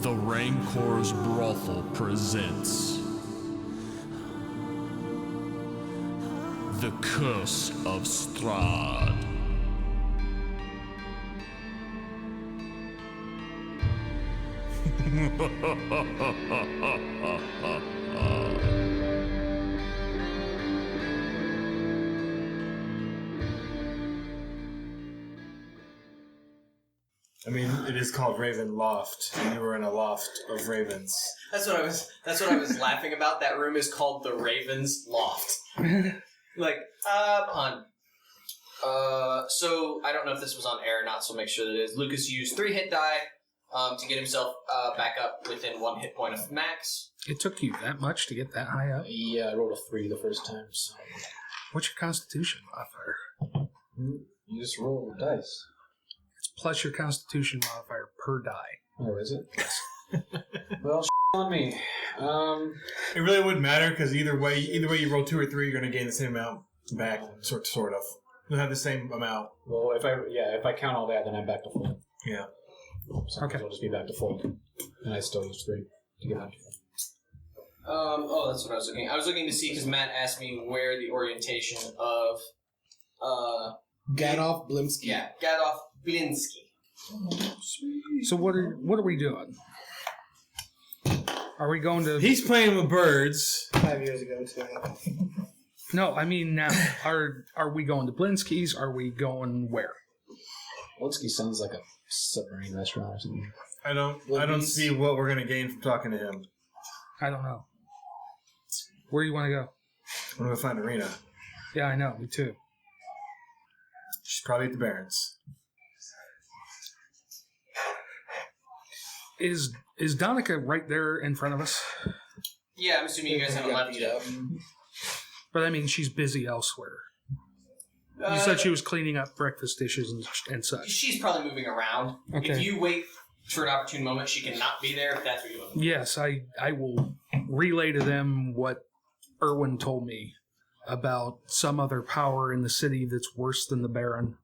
The Rancor's Brothel presents The Curse of Strahd. I mean, it is called Raven Loft, and you were in a loft of ravens. That's what I was laughing about. That room is called the Raven's Loft. Pun. So I don't know if this was on air or not, so make sure that it is. Lucas used 3 hit die to get himself back up within 1 hit point of max. It took you that much to get that high up? Yeah, I rolled a 3 the first time. So. What's your constitution modifier? You just roll dice. It's plus your constitution modifier per die. Oh, is it? Well, on me. It really wouldn't matter, because either way you roll 2 or 3, you're going to gain the same amount back, sort of. You'll have the same amount. Well, if I count all that, then I'm back to full. Yeah. So I'll just be back to full. And I still use 3 to get back to full. That's what I was looking. I was looking to see, because Matt asked me where the orientation of Gadolf Blinksy. Yeah, Gadolf Blinksy. So what are we doing? Are we going to... He's playing with birds. 5 years ago, too. No, I mean now. Are we going to Blinksky's? Are we going where? Blinksy sounds like a submarine restaurant or something. I don't see what we're going to gain from talking to him. I don't know. Where do you want to go? I'm going to go find Ireena. Yeah, I know. Me too. She's probably at the Barrens. Is Donica right there in front of us? Yeah, I'm assuming you guys haven't left yet. But I mean, she's busy elsewhere. You said she was cleaning up breakfast dishes and such. She's probably moving around. Okay. If you wait for an opportune moment, she cannot be there if that's what you want. Yes, I will relay to them what Erwin told me about some other power in the city that's worse than the Baron.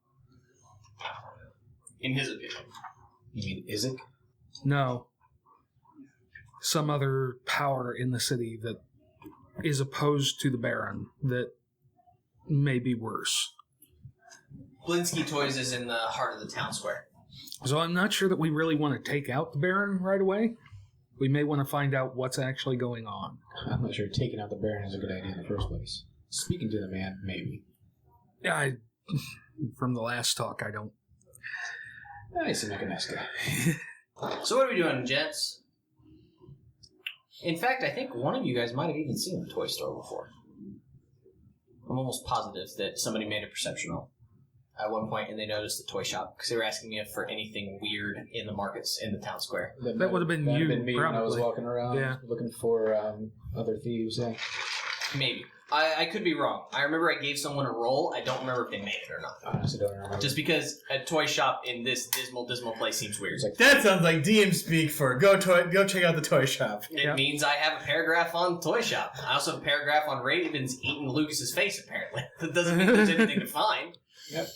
In his opinion. You mean Isaac? No. Some other power in the city that is opposed to the Baron that may be worse. Blinksy Toys is in the heart of the town square. So I'm not sure that we really want to take out the Baron right away. We may want to find out what's actually going on. I'm not sure taking out the Baron is a good idea in the first place. Speaking to the man, maybe. Yeah, from the last talk, I don't... I seem like a nice guy. So what are we doing, gents? In fact, I think one of you guys might have even seen the toy store before. I'm almost positive that somebody made a perception roll at one point, and they noticed the toy shop, because they were asking me for anything weird in the markets in the town square. That would have been you, me when I was probably. walking around looking for other thieves, yeah. Maybe. I could be wrong. I remember I gave someone a roll. I don't remember if they made it or not. I honestly don't remember. Just because a toy shop in this dismal place seems weird. That sounds like DM speak for go check out the toy shop. It means I have a paragraph on toy shop. I also have a paragraph on Ravens eating Lucas's face, apparently. That doesn't mean there's anything to find. Yep.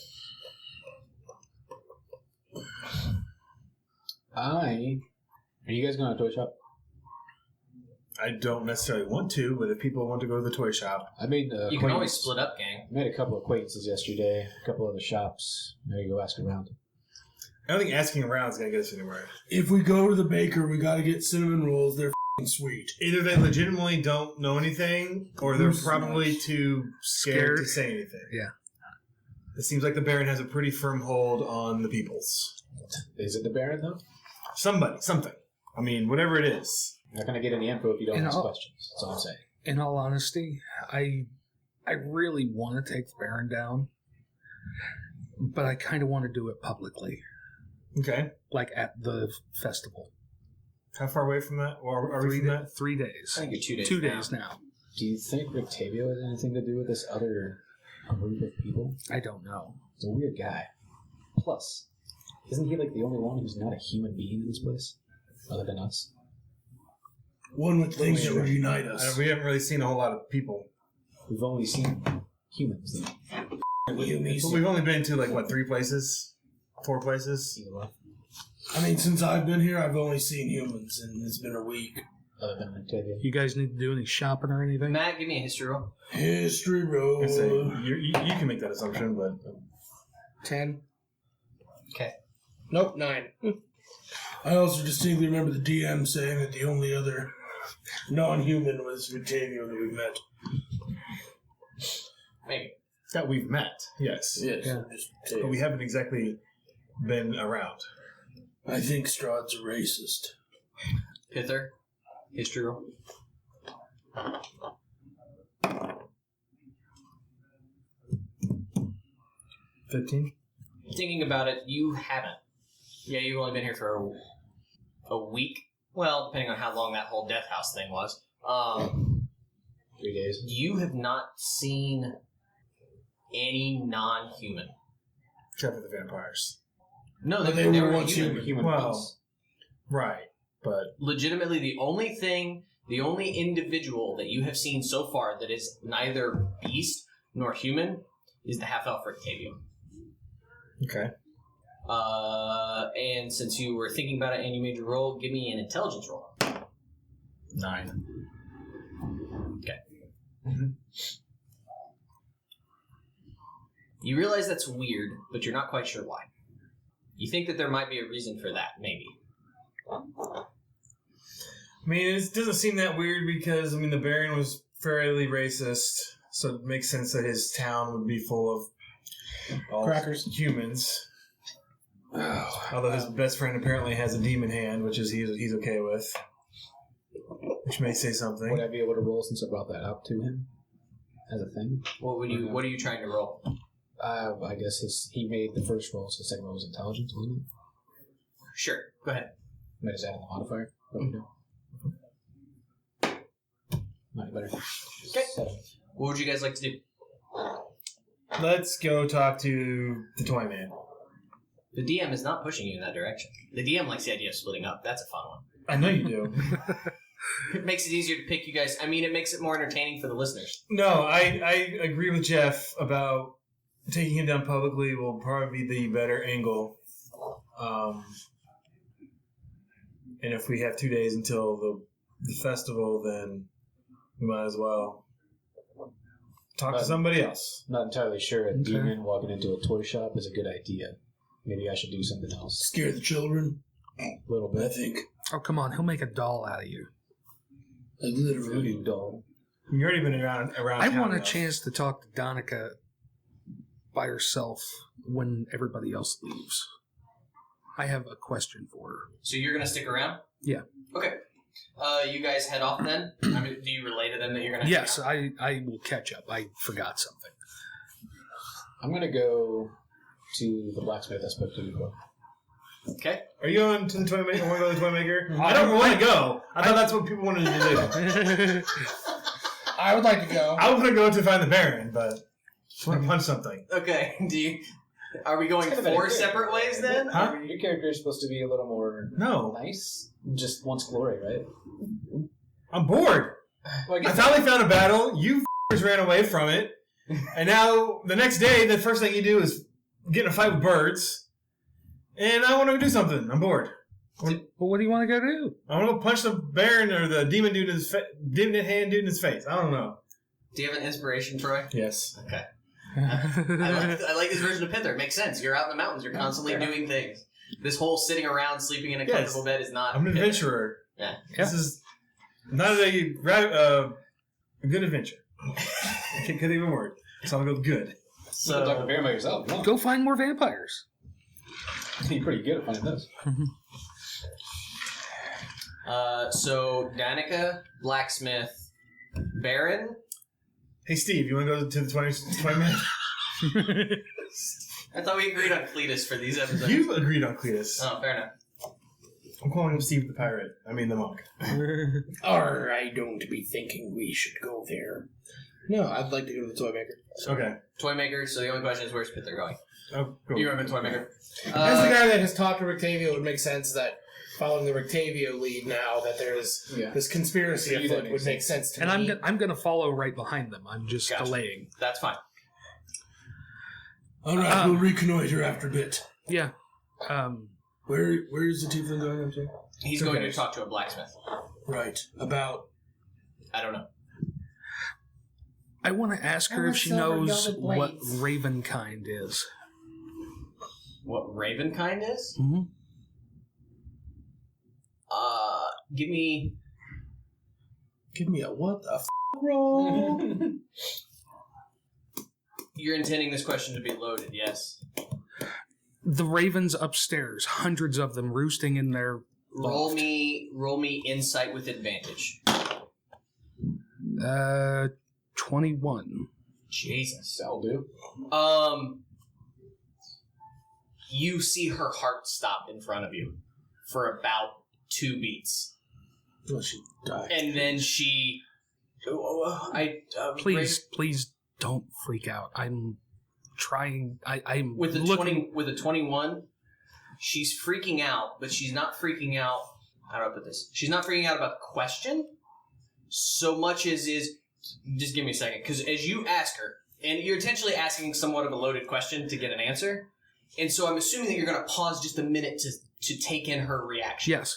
Are you guys going to a toy shop? I don't necessarily want to, but if people want to go to the toy shop... I made You can always split up, gang. I made a couple of acquaintances yesterday, a couple other shops. Maybe go ask around. I don't think asking around is going to get us anywhere. If we go to the baker, we got to get cinnamon rolls. They're f***ing sweet. Either they legitimately don't know anything, or they're probably too scared to say anything. Yeah. It seems like the Baron has a pretty firm hold on the peoples. Is it the Baron, though? Something. I mean, whatever it is. Not going to get any info if you don't ask questions. That's all I'm saying. In all honesty, I really want to take the Baron down, but I kind of want to do it publicly. Okay. Like at the festival. How far away from that? Or are we from that? 3 days. I think you're 2 days 2 days now. Do you think Rictavio has anything to do with this other group of people? I don't know. He's a weird guy. Plus, isn't he like the only one who's not a human being in this place? Other than us? One with things that would unite us. We haven't really seen a whole lot of people. We've only seen humans. But we've only been to, 3 places? 4 places? I mean, since I've been here, I've only seen humans, and it's been a week. Other than Rictavio. You guys need to do any shopping or anything? Matt, give me a history roll. History roll. I say, you can make that assumption, but 10. Okay. Nope, 9. I also distinctly remember the DM saying that the only other non-human was Rictavio that we met. Maybe. that we've met. Yes. Yes. Yeah. But we haven't exactly been around. I think Strahd's a racist. Pithur, history roll. 15? Thinking about it, you haven't. Yeah, you've only been here for a week. Well, depending on how long that whole death house thing was. 3 days. You have not seen any non-human. Except for the vampires. No, But they they were were once human. Human Well, beings. right. But Legitimately, the only individual that you have seen so far that is neither beast nor human is the half-elf Rictavio. okay. And since you were thinking about it and you made your roll, give me an intelligence roll. 9. You realize that's weird, but you're not quite sure why. You think that there might be a reason for that, maybe. I mean, it doesn't seem that weird because, I mean, the Baron was fairly racist, so it makes sense that his town would be full of all Crackers. humans. Although his best friend apparently has a demon hand, which is he's okay with. Which may say something. Would I be able to roll since I brought that up to him as a thing? What are you trying to roll? I guess he made the first roll, so the second roll was intelligence, wasn't it? Sure, go ahead. Might just add in the modifier. What we do? Not better. Okay. 7. What would you guys like to do? Let's go talk to the toy man. The DM is not pushing you in that direction. The DM likes the idea of splitting up. That's a fun one. I know you do. It makes it easier to pick you guys. I mean, it makes it more entertaining for the listeners. No, I agree with Jeff about taking him down publicly will probably be the better angle. And if we have 2 days until the festival, then we might as well talk to somebody else. Not entirely sure a Okay. demon walking into a toy shop is a good idea. Maybe I should do something else. Scare the children, A little I bit. think. Oh, come on. He'll make a doll out of you. Literally. Voodoo doll. You've already been around I town want a enough. chance to talk to Donica by herself when everybody else leaves. I have a question for her. So you're going to stick around? Yeah. Okay. You guys head off then? I mean, do you relay to them that you're going to Yes, I will catch up. I forgot something. I'm going to go to the blacksmith I spoke to before. Okay. Are you going to the toy maker? Want to go to the toy maker? I don't want to go. I thought that's what people wanted to do. I would like to go. I want to go to find the Baron, but I want to punch something. Okay. Are we going It's kinda better 4 character. separate ways then? Huh? Your character is supposed to be a little more No, nice. Just wants glory, right? I'm bored. Well, I finally found a battle. You f***ers ran away from it. And now, the next day, the first thing you do is get in a fight with birds. And I want to do something. I'm bored. Well, what do you want to go do? I want to go punch the Baron or the demon dude in his demon hand dude in his face. I don't know. Do you have an inspiration, Troy? Yes. Okay. I like this version of Pithur. It makes sense. You're out in the mountains. You're constantly doing things. This whole sitting around, sleeping in a comfortable bed is not... I'm an Pithur. adventurer. Yeah. This is not a good adventure. I can't even word. So I'm going to go good. You can talk to Baron by yourself. Come on. Go find more vampires. You're pretty good at finding those. So, Danica, Blacksmith, Baron. Hey, Steve, you want to go to the 20 minute? I thought we agreed on Cletus for these episodes. You agreed on Cletus. Oh, fair enough. I'm calling him Steve the Pirate. I mean the monk. Or I don't be thinking we should go there. No, I'd like to go to the toy maker. Okay. Toymaker, so the only question is where's Pithur going? Oh, cool. You remember Toymaker? As the guy that has talked to Rictavio, it would make sense that following the Rictavio lead now that there's this conspiracy For you, afoot that would makes make sense to And me. I'm gonna follow right behind them. I'm just Gotcha. delaying. That's fine. All right, we'll reconnoiter after a bit. Yeah. Where is the tiefling going? I'm sorry. He's going to talk to a blacksmith. Right. About. I don't know. I want to ask her if she knows what Ravenkind is. What Ravenkind is? Mm-hmm. Give me a what the roll? You're intending this question to be loaded, yes? The ravens upstairs, hundreds of them roosting in their Roll loft. me insight with advantage. 21. Jesus. That'll do. You see her heart stop in front of you for about 2 beats. Well, she died. And then she... Please don't freak out. I'm trying... I'm with looking... With a 21, she's freaking out, but she's not freaking out... How do I put this? She's not freaking out about the question so much as is... Just give me a second, because as you ask her, and you're intentionally asking somewhat of a loaded question to get an answer, and so I'm assuming that you're going to pause just a minute to take in her reaction. Yes.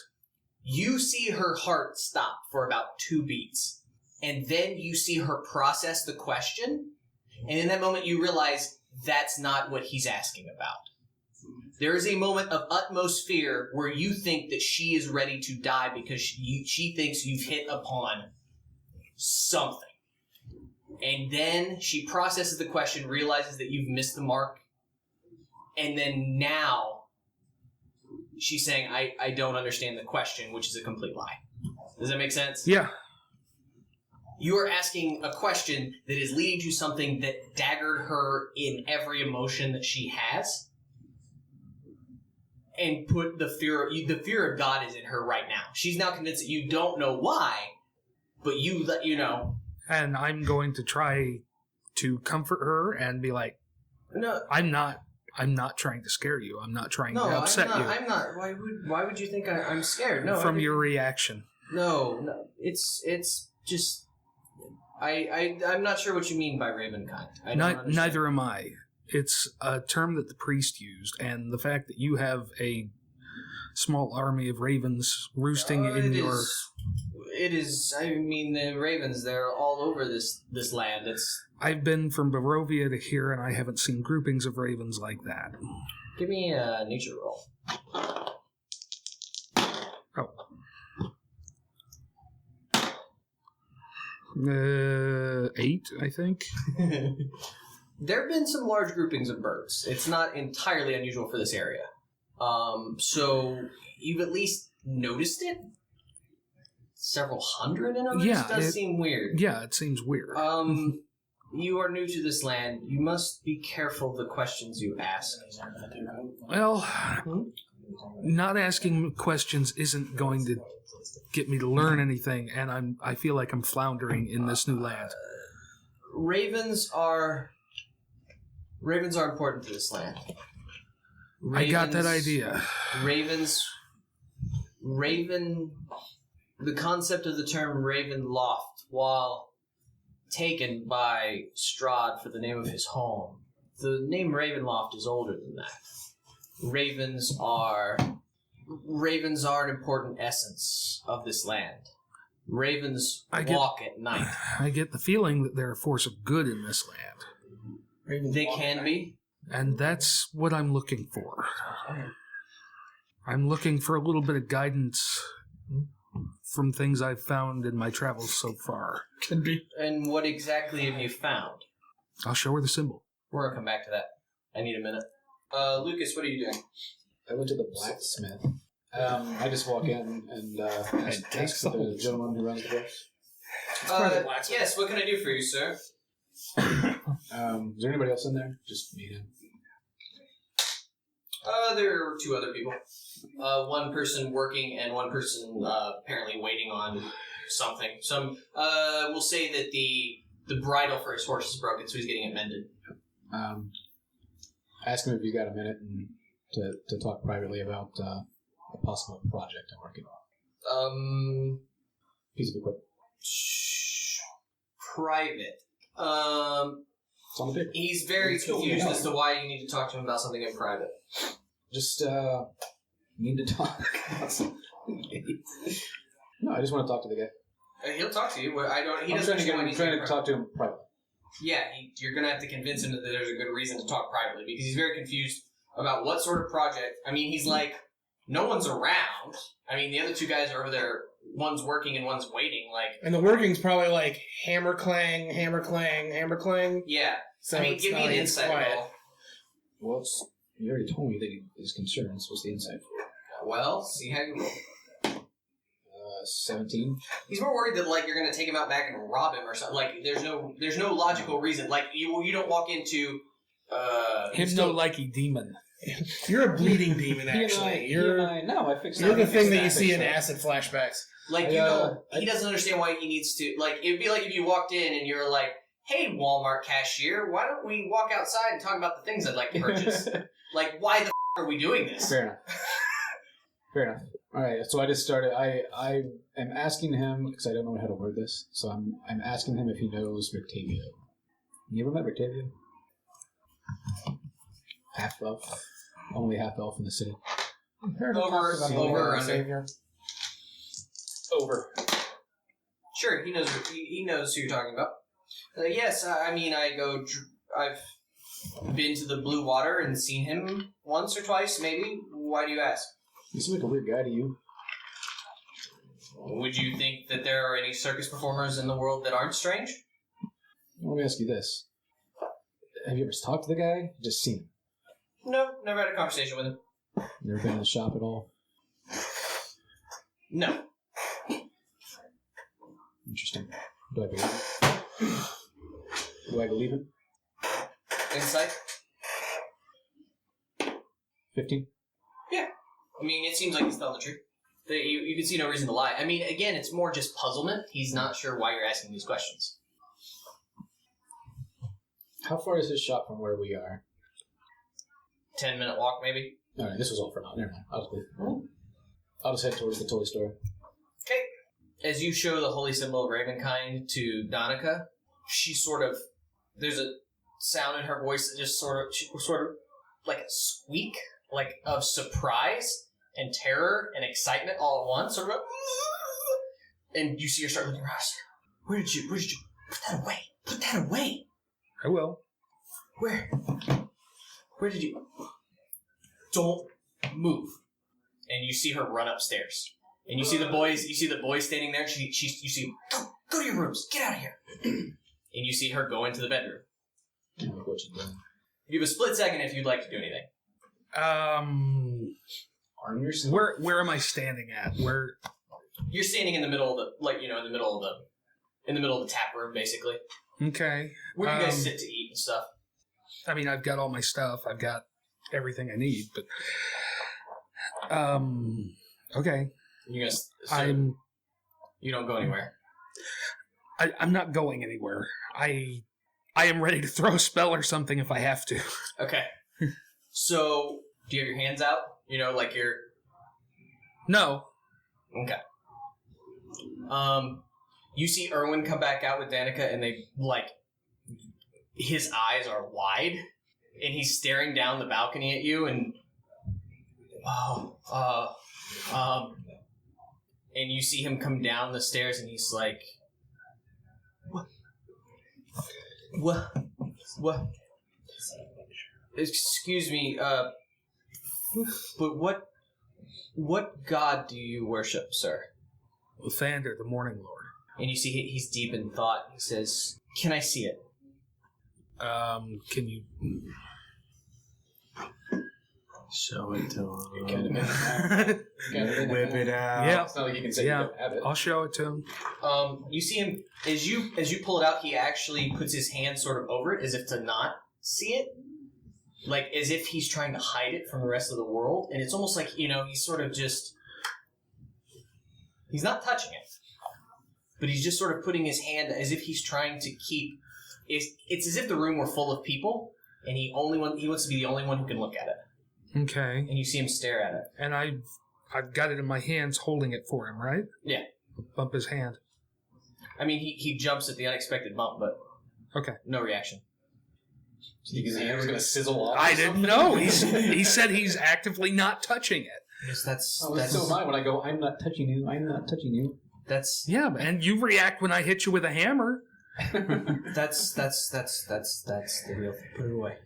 You see her heart stop for about 2 beats, and then you see her process the question, and in that moment you realize that's not what he's asking about. There is a moment of utmost fear where you think that she is ready to die because she thinks you've hit upon something. And then she processes the question, realizes that you've missed the mark, and then now she's saying, I don't understand the question, which is a complete lie. Does that make sense? Yeah. You are asking a question that is leading to something that daggered her in every emotion that she has, and put the fear of God is in her right now. She's now convinced that you don't know why, but you let you know. And I'm going to try to comfort her and be like, No, I'm not trying to scare you. I'm not trying to upset you. I'm not. Why would you think I'm scared? No, From your reaction. No. It's just. I'm not sure what you mean by Ravenkind. Neither am I. It's a term that the priest used, and the fact that you have a small army of ravens roosting in your... It is. I mean, the ravens, they're all over this land. I've been from Barovia to here, and I haven't seen groupings of ravens like that. Give me a nature roll. Oh. 8, I think. There have been some large groupings of birds. It's not entirely unusual for this area. So you've at least noticed it? Several hundred in a row? Yeah, Does seem weird. Yeah, it seems weird. You are new to this land. You must be careful of the questions you ask. Well, not asking questions isn't going to get me to learn anything, and I feel like I'm floundering in this new land. Ravens are important to this land. I got that idea. The concept of the term Raven Loft, while taken by Strahd for the name of his home, the name Ravenloft is older than that. Ravens are an important essence of this land. Ravens walk at night. I get the feeling that they're a force of good in this land. They can be. And that's what I'm looking for. I'm looking for a little bit of guidance from things I've found in my travels so far. Can be. And what exactly have you found? I'll show her the symbol. We're going to come back to that. I need a minute. Lucas, what are you doing? I went to the blacksmith. I just walk in and ask the gentleman who runs the place. Yes, what can I do for you, sir? Is there anybody else in there? Just me and him. There are 2 other people. One person working and one person apparently waiting on something. We'll say that the bridle for his horse is broken, so he's getting it mended. Ask him if he's got a minute and to talk privately about a possible project I'm working on. Piece of equipment. Private. It's on the paper. He's very confused as to why you need to talk to him about something in private. Just need to talk. No, I just want to talk to the guy. He'll talk to you. He I'm doesn't trying to talk to him privately. Yeah, you're going to have to convince him that there's a good reason to talk privately because he's very confused about what sort of project. I mean, he's like, no one's around. I mean, the other two guys are over there. One's working and one's waiting. And the working's probably like hammer clang, hammer clang, hammer clang. Yeah. So I mean, give me an insight roll. Well, you already told me that his concerns. What's the insight for? Well, see how you roll. 17. He's more worried that you're going to take him out back and rob him or something. There's no logical reason. You don't walk into Hypno-likey demon. You're a bleeding demon, actually. No, I fixed it. You're the thing that you see in acid flashbacks. He doesn't understand why he needs to. It'd be like if you walked in and you're like, "Hey, Walmart cashier, why don't we walk outside and talk about the things I'd like to purchase?" Why the are we doing this? Fair enough. Fair enough. All right, so I just started. I am asking him because I don't know how to word this. So I'm asking him if he knows Rictavio. You ever met Rictavio? Half elf, only half elf in the city. Over or under? Over. Sure, he knows. He knows who you're talking about. Yes, I've been to the Blue Water and seen him once or twice, maybe. Why do you ask? He seems like a weird guy to you. Would you think that there are any circus performers in the world that aren't strange? Let me ask you this. Have you ever talked to the guy? Just seen him? No, never had a conversation with him. Never been in the shop at all? No. Interesting. Do I believe him? Do I believe him? Insight? 15? Yeah. I mean, it seems like he's telling the truth. You can see no reason to lie. I mean, again, it's more just puzzlement. He's not sure why you're asking these questions. How far is his shop from where we are? 10-minute walk, maybe? Alright, this was all for now. Never mind. I'll just leave. I'll just head towards the toy store. Okay. As you show the holy symbol of Ravenkind to Donica, she there's a sound in her voice that just sort of like a squeak, of surprise and terror and excitement all at once, sort of. And you see her start looking around. Where did you put that away? Put that away. I will. Where did you? Don't move. And you see her run upstairs. And you see the boys. You see the boys standing there. You see, go to your rooms. Get out of here. And you see her go into the bedroom. What you doing? You have a split second if you'd like to do anything. Arm yourself. Where am I standing at? Where? You're standing in the middle of the in the middle of the tap room, basically. Okay. Where do you guys sit to eat and stuff? I mean, I've got all my stuff. I've got everything I need, but okay. You guys, you don't go anywhere. I'm not going anywhere. I am ready to throw a spell or something if I have to. Okay. So, do you have your hands out? You're... No. Okay. You see Erwin come back out with Danica, and they, his eyes are wide, and he's staring down the balcony at you, and... and you see him come down the stairs, and he's like... What? Excuse me, but what god do you worship, sir? Thander, the Morning Lord. And you see he's deep in thought. He says, "Can I see it?" Can you... Show it to him. You can't Whip it out. Yeah. It's not like you can say you don't have it. I'll show it to him. You see him as you pull it out. He actually puts his hand sort of over it, as if to not see it, as if he's trying to hide it from the rest of the world. And it's almost like he's sort of just he's not touching it, but he's just sort of putting his hand as if he's trying to keep. It's as if the room were full of people, and he wants to be the only one who can look at it. Okay. And you see him stare at it. And I've got it in my hands holding it for him, right? Yeah. Bump his hand. I mean, he jumps at the unexpected bump, but okay. No reaction. Do you think his hand was going to sizzle off? I didn't know. He said he's actively not touching it. Yes, that's so am I when I go, I'm not touching you, I'm not touching you. that's Yeah, and you react when I hit you with a hammer. that's the real thing. Put it away.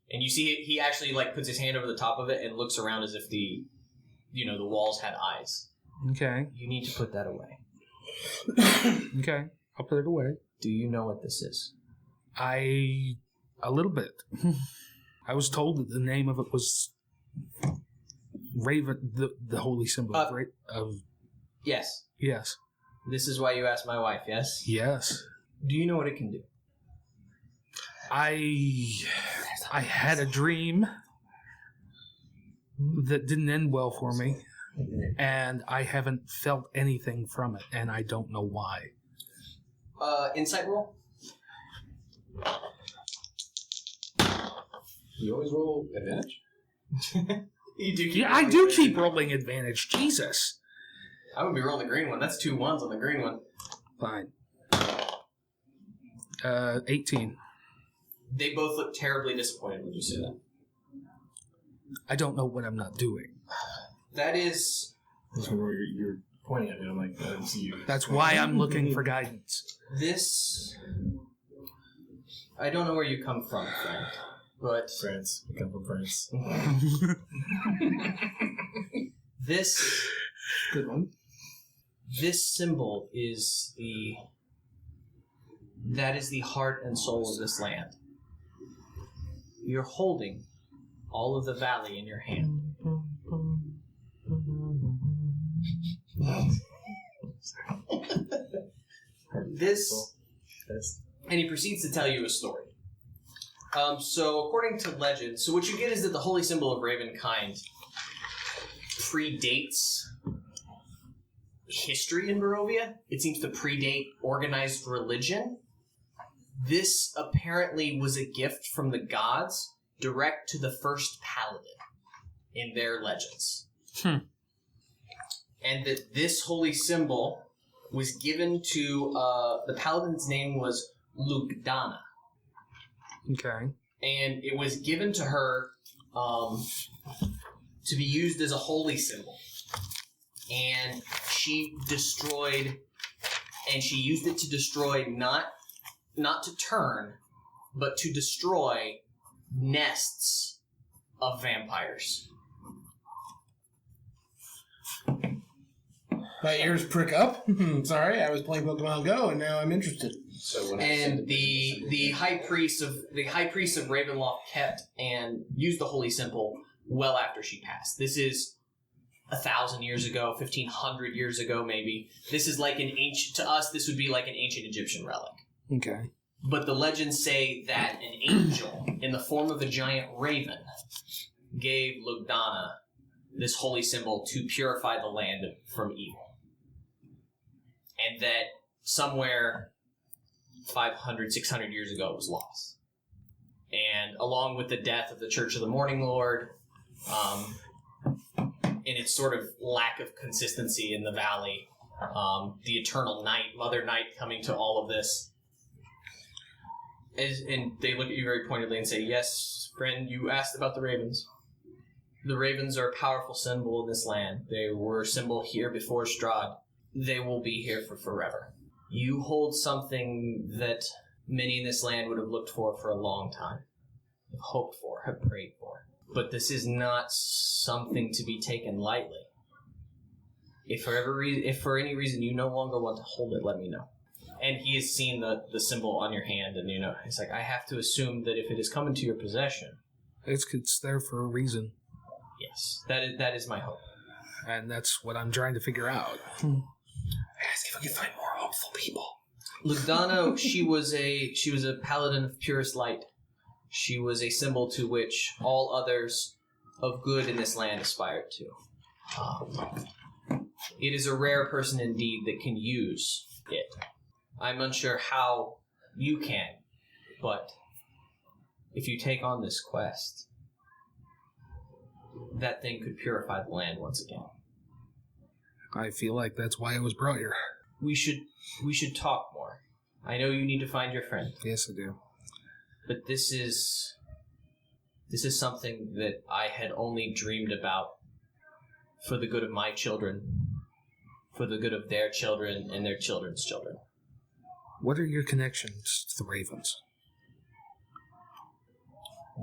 And you see he actually like puts his hand over the top of it and looks around as if the walls had eyes. Okay. You need to put that away. Okay. I'll put it away. Do you know what this is? A little bit. I was told that the name of it was Raven, the holy symbol of Yes. Yes. This is why you asked my wife, yes? Yes. Do you know what it can do? I had a dream that didn't end well for me, and I haven't felt anything from it, and I don't know why. Insight roll? You always roll advantage? You do. Yeah, I do keep rolling advantage. Jesus. I would be rolling the green one. That's 2 1s on the green one. Fine. 18. They both look terribly disappointed when you say that. I don't know what I'm not doing. That is... That's where you're pointing at me. I'm like, I didn't see you. That's why I'm looking for guidance. This... I don't know where you come from, friend, but... France. We come from France. This... Good one. This symbol is that is the heart and soul of this land. You're holding all of the valley in your hand. This, and he proceeds to tell you a story. So according to legend, so what you get is that the holy symbol of Ravenkind predates history in Barovia. It seems to predate organized religion. This apparently was a gift from the gods direct to the first paladin in their legends. And that this holy symbol was given to, the paladin's name was Lugdana. Okay. And it was given to her to be used as a holy symbol. And she destroyed, and she used it to destroy not to turn, but to destroy nests of vampires. My ears prick up. Sorry, I was playing Pokemon Go and now I'm interested. So when And the high priest of Ravenloft kept and used the holy symbol well after she passed. This is 1,000 years ago, 1,500 years ago, maybe. This is like an ancient, to us, this would be like an ancient Egyptian relic. Okay. But the legends say that an angel, in the form of a giant raven, gave Lugdana this holy symbol to purify the land from evil. And that somewhere 500, 600 years ago it was lost. And along with the death of the Church of the Morning Lord, in its sort of lack of consistency in the valley, the eternal night, Mother Night coming to all of this. And they look at you very pointedly and say, yes, friend, you asked about the ravens. The ravens are a powerful symbol in this land. They were a symbol here before Strahd. They will be here for forever. You hold something that many in this land would have looked for a long time, have hoped for, have prayed for. But this is not something to be taken lightly. If for any reason you no longer want to hold it, let me know. And he has seen the symbol on your hand, and he's like, I have to assume that if it has come into your possession, It's there for a reason, yes, that is my hope. and that's what I'm trying to figure out. Ask if I can find more hopeful people. Lugdana, she was a paladin of purest light. She was a symbol to which all others of good in this land aspired to. It is a rare person indeed that can use it. I'm unsure how you can, but if you take on this quest, that thing could purify the land once again. I feel like that's why I was brought here. We should talk more. I know you need to find your friend, Yes, I do. but this is something that I had only dreamed about for the good of my children, for the good of their children and their children's children. What are your connections to the Ravens?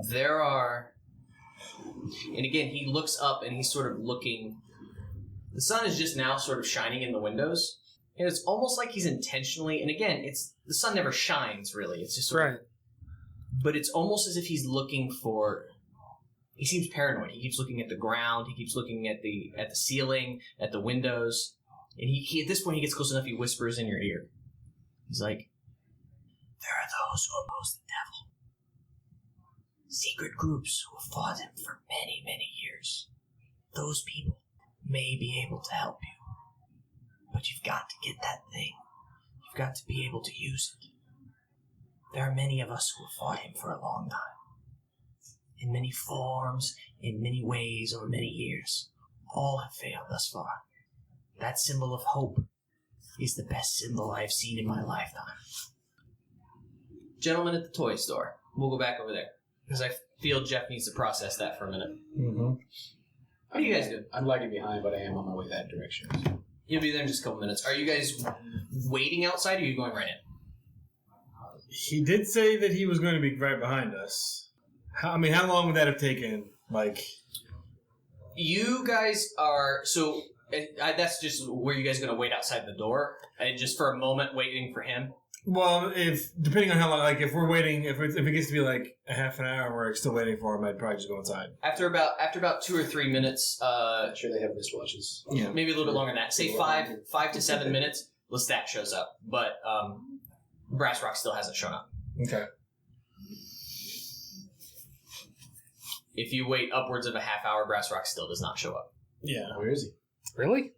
There are... And again, he looks up and he's sort of looking... The sun is just now sort of shining in the windows. And it's almost like he's intentionally... And again, the sun never shines, really. It's just sort of... But it's almost as if he's looking for... He seems paranoid. He keeps looking at the ground. He keeps looking at the ceiling, at the windows. And he at this point, he gets close enough, he whispers in your ear. He's like, there are those who oppose the devil. Secret groups who have fought him for many, many years. Those people may be able to help you. But you've got to get that thing. You've got to be able to use it. There are many of us who have fought him for a long time. In many forms, in many ways, over many years. All have failed thus far. That symbol of hope is the best symbol I have seen in my lifetime. Gentlemen at the toy store. We'll go back over there. Because I feel Jeff needs to process that for a minute. Mm-hmm. What do you guys do? I'm lagging behind, but I am on my way that direction. You'll be there in just a couple minutes. Are you guys waiting outside, or are you going right in? He did say that he was going to be right behind us. How long would that have taken? Like, you guys are... So, that's just where you guys are going to wait outside the door? And just for a moment waiting for him? well, depending on how long, like if we're waiting, if it gets to be like a half an hour and we're still waiting for him, I'd probably just go inside. After about 2 or 3 minutes, I'm sure they have wristwatches. Yeah. maybe a little bit longer than that. Say 5 to 7 minutes, Lestat shows up. But Brassrocks still hasn't shown up. Okay. If you wait upwards of a half hour, Brassrocks still does not show up. Yeah. Where is he? Really?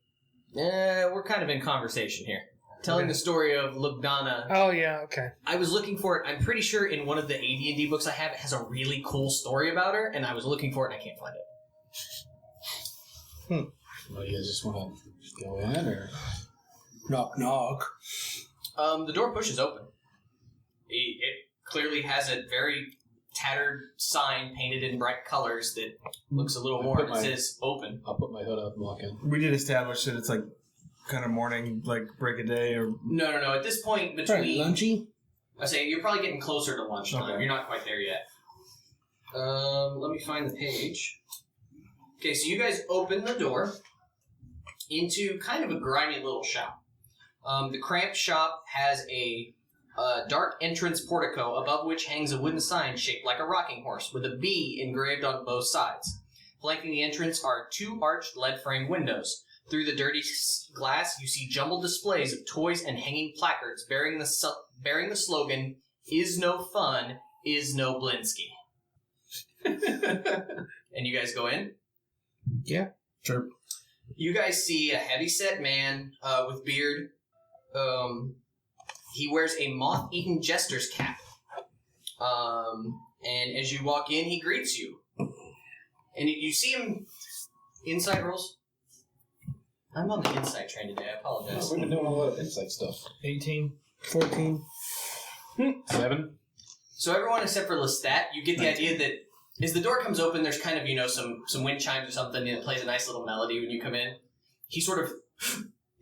We're kind of in conversation here. Telling the story of Lugdana. Oh, yeah, okay. I was looking for it. I'm pretty sure in one of the AD&D books I have, it has a really cool story about her, and I was looking for it and I can't find it. Well, you guys just want to go in, or? Knock, knock. The door pushes open. It clearly has a very tattered sign painted in bright colors that looks a little more, and it says open. I'll put my hood up and walk in. We did establish that it's like kind of morning, like break a day, or No. At this point, Right, between... lunchy? I say you're probably getting closer to lunchtime. Okay. You're not quite there yet. Let me find the page. Okay, so you guys open the door into kind of a grimy little shop. The cramped shop has a dark entrance portico above which hangs a wooden sign shaped like a rocking horse with a B engraved on both sides. Flanking the entrance are 2 arched lead-framed windows. Through the dirty glass, you see jumbled displays of toys and hanging placards bearing the slogan, "Is no fun, is no Blinksy." And you guys go in? Yeah. Sure. You guys see a heavy-set man with beard. He wears a moth-eaten jester's cap. And as you walk in, he greets you. And you see him... Insight rolls? I'm on the insight train today. I apologize. We've been doing a lot of inside stuff. 18. 14. 7. So everyone except for Lestat, you get the idea that as the door comes open, there's kind of, some wind chimes or something, and it plays a nice little melody when you come in. He sort of,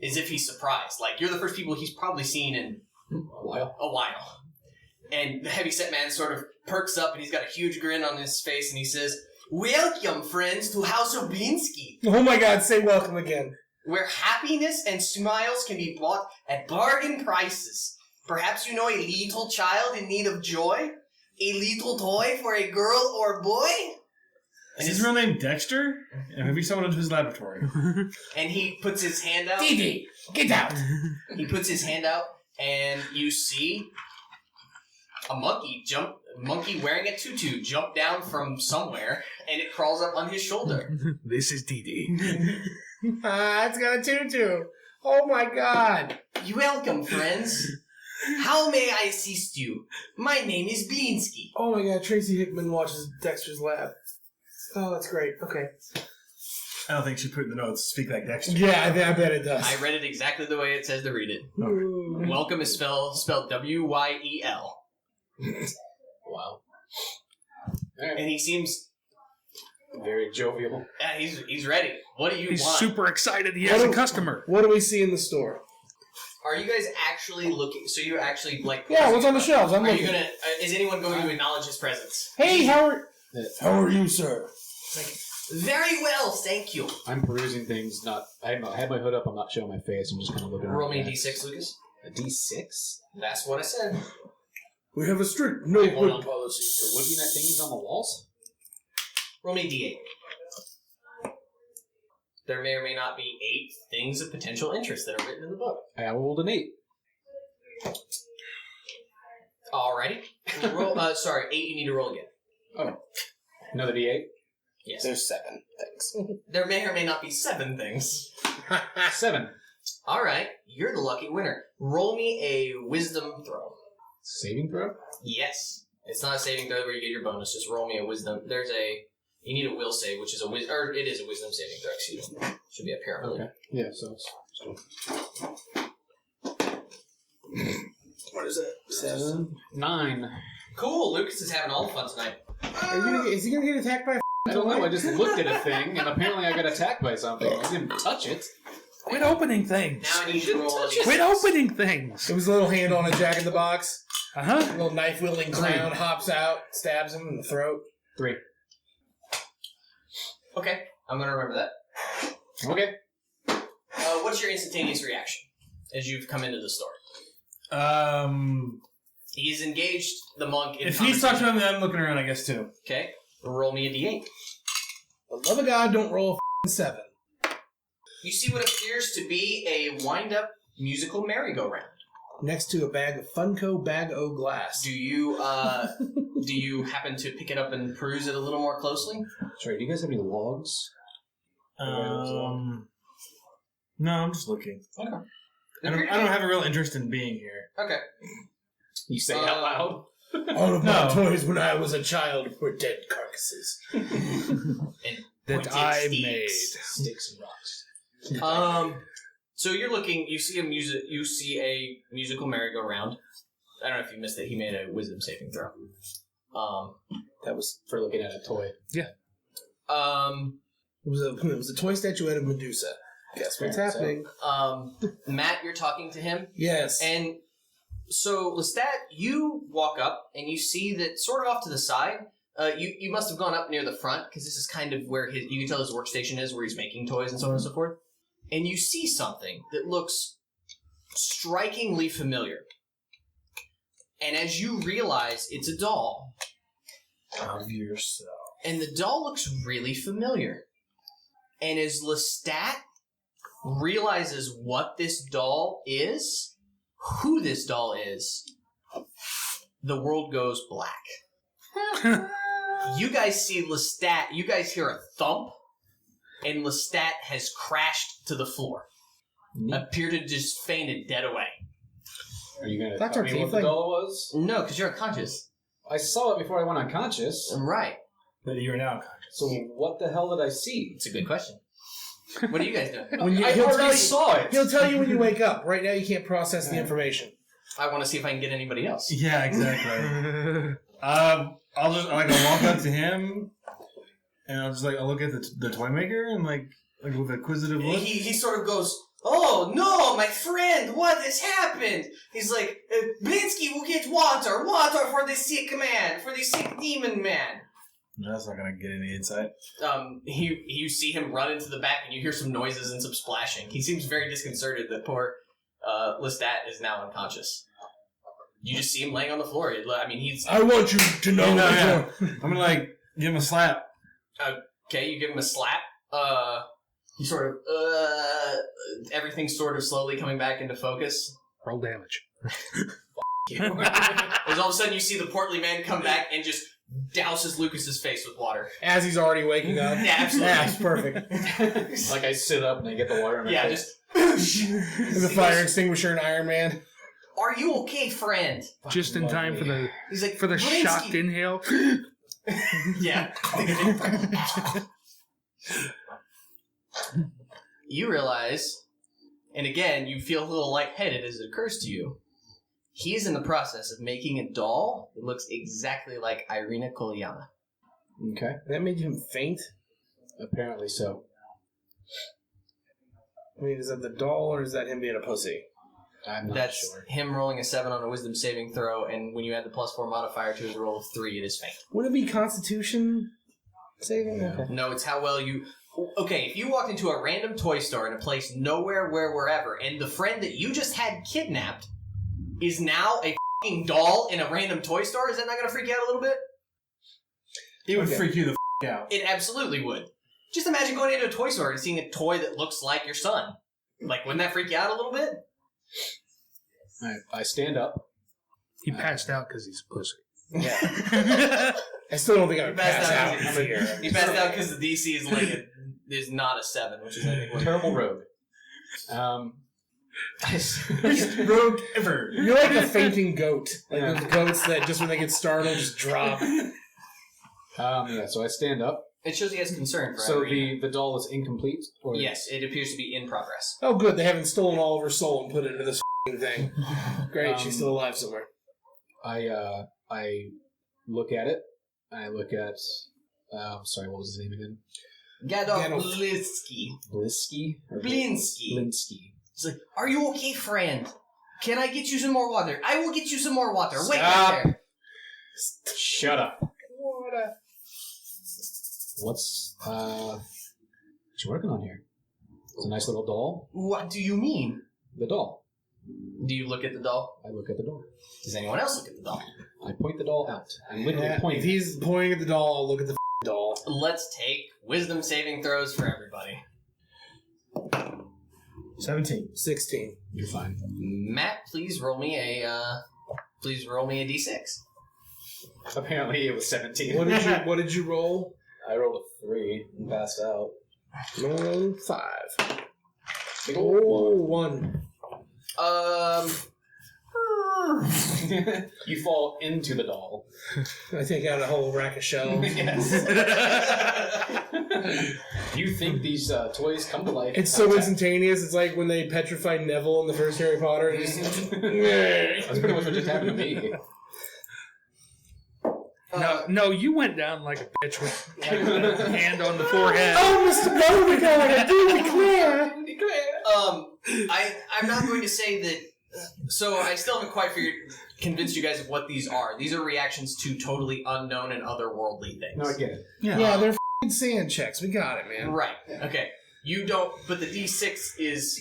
as if he's surprised. Like, you're the first people he's probably seen in A while. And the heavy-set man sort of perks up, and he's got a huge grin on his face, and he says, "Welcome, friends, to House of Blinksy, Oh my god, say welcome again. where happiness and smiles can be bought at bargain prices. Perhaps you know a little child in need of joy? A little toy for a girl or boy?" Is his real name Dexter? Have you summoned him to his laboratory? And he puts his hand out. Dee, get out. He puts his hand out, and you see a monkey wearing a tutu jump down from somewhere, and it crawls up on his shoulder. This is Dee. It's got a tutu. Oh my god. "You welcome, friends. How may I assist you? My name is Blinksy." Oh my god, Tracy Hickman watches Dexter's Lab. Oh, that's great. Okay. I don't think she put in the notes, speak like Dexter. Yeah, I bet it does. I read it exactly the way it says to read it. Ooh. Welcome is spelled W-Y-E-L. Wow. And he seems Very jovial. Yeah, he's ready. What do you He's want? super excited he has a customer. What do we see in the store? Are you guys actually looking? So you're actually like? Yeah, what's on the shelves? I'm Are looking. you gonna? Is anyone going to acknowledge his presence? Hey, how are you, sir? Very well, thank you. I'm perusing things. I had my hood up. I'm not showing my face. I'm just kind of looking. Roll me a around. d6, Lucas. A D6. That's what I said. We have a strict no Wait, hold hood on. policy. So looking at things on the walls. Roll me a d8. There may or may not be 8 things of potential interest that are written in the book. I rolled an 8. Alrighty. Roll. Sorry, 8. You need to roll again. Oh, another D8. Yes. There's 7 things. There may or may not be 7 things. 7. All right, you're the lucky winner. Roll me a wisdom throw. Saving throw. Yes. It's not a saving throw where you get your bonus. Just roll me a wisdom. You need a will save, which is it is a wisdom saving throw. Excuse me. Should be up here, I believe. Okay. Yeah. So it's What is that? 7. 9. Cool. Lucas is having all the fun tonight. Is he gonna get attacked by? I don't know. I just looked at a thing, and apparently I got attacked by something. I didn't touch it. Quit opening things. Now I need you to roll a d6. Quit opening things. It was a little hand on a Jack in the Box. Uh huh. A little knife wielding clown hops out, stabs him in the throat. 3. Okay, I'm gonna remember that. Okay. What's your instantaneous reaction as you've come into the store? He's engaged the monk in If he's conversation. talking to me, I'm looking around, I guess, too. Okay, roll me a d8. For the love of God, don't roll a 7. You see what appears to be a wind-up musical merry-go-round. Next to a bag of Funko Bag-O glass. Do you happen to pick it up and peruse it a little more closely? Sorry. Do you guys have any logs? No, I'm just looking. Okay. I don't have a real interest in being here. Okay. You say it out loud. All of my No. toys when I was a child were dead carcasses. That Pointed I steaks. made. Sticks and rocks. So you're looking. You see a musical merry-go-round. I don't know if you missed it. He made a wisdom saving throw. That was for looking at a toy. It was a toy statuette of Medusa. Guess what's Yeah, happening? Matt, you're talking to him, Yes. and so Lestat, you walk up and you see that sort of off to the side. You must have gone up near the front because this is kind of where you can tell his workstation is, where he's making toys and so on and so forth. And you see something that looks strikingly familiar. And as you realize, it's a doll. Of yourself. And the doll looks really familiar. And as Lestat realizes what this doll is, who this doll is, the world goes black. You guys see Lestat, you guys hear a thump, and Lestat has crashed to the floor. Appear to just fainted dead away. Are you going to That's tell our me what the tiefling. doll was? No, because you're unconscious. I saw it before I went unconscious. Right. But you're now. So what the hell did I see? It's a good question. What are you guys doing? When you, I he'll, tell already you, saw it. he'll tell you when you wake up. Right now, you can't process the information. I want to see if I can get anybody else. Yeah, exactly. I'll walk up to him, and I'll look at the toymaker and like with an inquisitive look. He sort of goes, "Oh no, my friend, what has happened?" He's like, "Blinksy will get water for the sick man, for the sick demon man." That's not gonna get any insight. You see him run into the back, and you hear some noises and some splashing. He seems very disconcerted that poor Lestat is now unconscious. You just see him laying on the floor. I mean, he's I want you to know. I'm gonna give him a slap. okay. You give him a slap. He sort of everything's sort of slowly coming back into focus. Roll damage. As all of a sudden you see the portly man come back and just douses Lucas's face with water. As he's already waking up. Yeah, absolutely. Yeah, it's perfect. Like I sit up and I get the water in my Yeah, face. just The fire extinguisher and Iron Man. "Are you okay, friend?" Just in time for the He's like, shocked "Blinksy." inhale. Yeah. You realize, and again, you feel a little lightheaded as it occurs to you, he is in the process of making a doll that looks exactly like Ireena. Okay. That made him faint? Apparently so. I mean, is that the doll or is that him being a pussy? I'm not That's sure. him rolling a 7 on a wisdom saving throw, and when you add the +4 modifier to his roll of 3, it is faint. Would it be Constitution saving? Yeah. Okay. No, it's how well you... Okay, if you walked into a random toy store in a place nowhere, wherever, and the friend that you just had kidnapped is now a f***ing doll in a random toy store, is that not going to freak you out a little bit? It would freak you the f*** out. It absolutely would. Just imagine going into a toy store and seeing a toy that looks like your son. Like, wouldn't that freak you out a little bit? Alright, I stand up. He passed out because he's a pussy. Yeah. I still don't think I would He passed pass out out. because I'm here. He passed out because the DC is like is not a 7, which is I think what Terrible rogue. Rogue ever. You're like a fainting goat. Like Yeah. those goats that just when they get startled just drop. Yeah, so I stand up. It shows he has concern for So Ireena. the doll is incomplete? Or Yes, it appears to be in progress. Oh, good. They haven't stolen all of her soul and put it into this thing. Great. She's still alive somewhere. I look at it. I look at... sorry, what was his name again? Gadol Gadol. Blinksy. Blisky? Or Blinsky. Blinsky. He's like, "Are you okay, friend? Can I get you some more water? I will get you some more water. Wait Stop. right there." Shut up. What's you working on here? It's a nice little doll. What do you mean? The doll. Do you look at the doll? I look at the doll. Does anyone else look at the doll? I point the doll out. I literally point. If he's pointing at the doll, I'll look at the doll. Let's take wisdom saving throws for everybody. 17. 16. You're fine. Matt, please roll me a d6. Apparently it was 17. What did you roll? I rolled a 3 and passed out. No, 5. Big Oh, old 1. You fall into the doll. I take out a whole rack of shells. Do you think these toys come to life? It's so instantaneous. It's like when they petrified Neville in the first Harry Potter. That's pretty much what just happened to me. No, you went down like a bitch with like, a hand on the forehead. Oh, Mr. Beauregard, I do declare. I'm not going to say that. So I still haven't quite convinced you guys of what these are. These are reactions to totally unknown and otherworldly things. No, I get it. Yeah, they're f***ing sand checks. We got it, man. Right. Okay. You don't. But the D6 is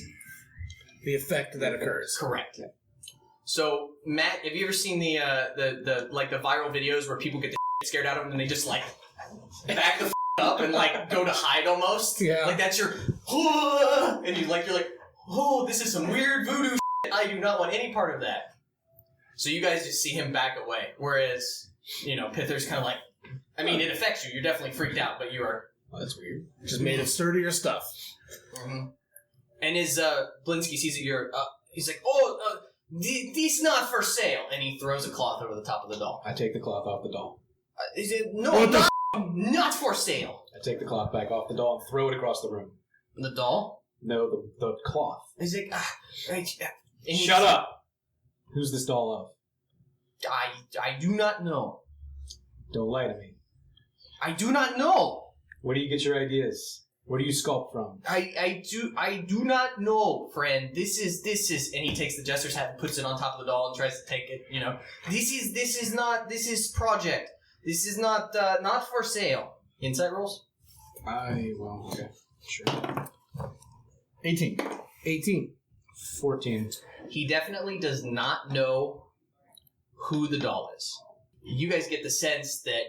The effect that occurs. correct. So Matt, have you ever seen the viral videos where people get the scared out of them and they just like back the up and like go to hide almost? Yeah. Like that's your and you're like, oh, this is some weird voodoo shit. I do not want any part of that. So you guys just see him back away. Whereas, Pithur's kind of like, I mean, it affects you. You're definitely freaked out, but you are. Oh, that's weird. Just made of sturdier stuff. Mm-hmm. And as Blinksy sees that you're, he's like, this not for sale. And he throws a cloth over the top of the doll. I take the cloth off the doll. Is it no, not for sale? I take the cloth back off the doll and throw it across the room. The doll? No, the cloth. He's like, Shut up! Who's this doll of? I do not know. Don't lie to me. I do not know. Where do you get your ideas? Where do you sculpt from? I do not know, friend. This is, and he takes the jester's hat and puts it on top of the doll and tries to take it. This is project. This is not for sale. Insight rolls. Okay, sure. 18. 18. 14. He definitely does not know who the doll is. You guys get the sense that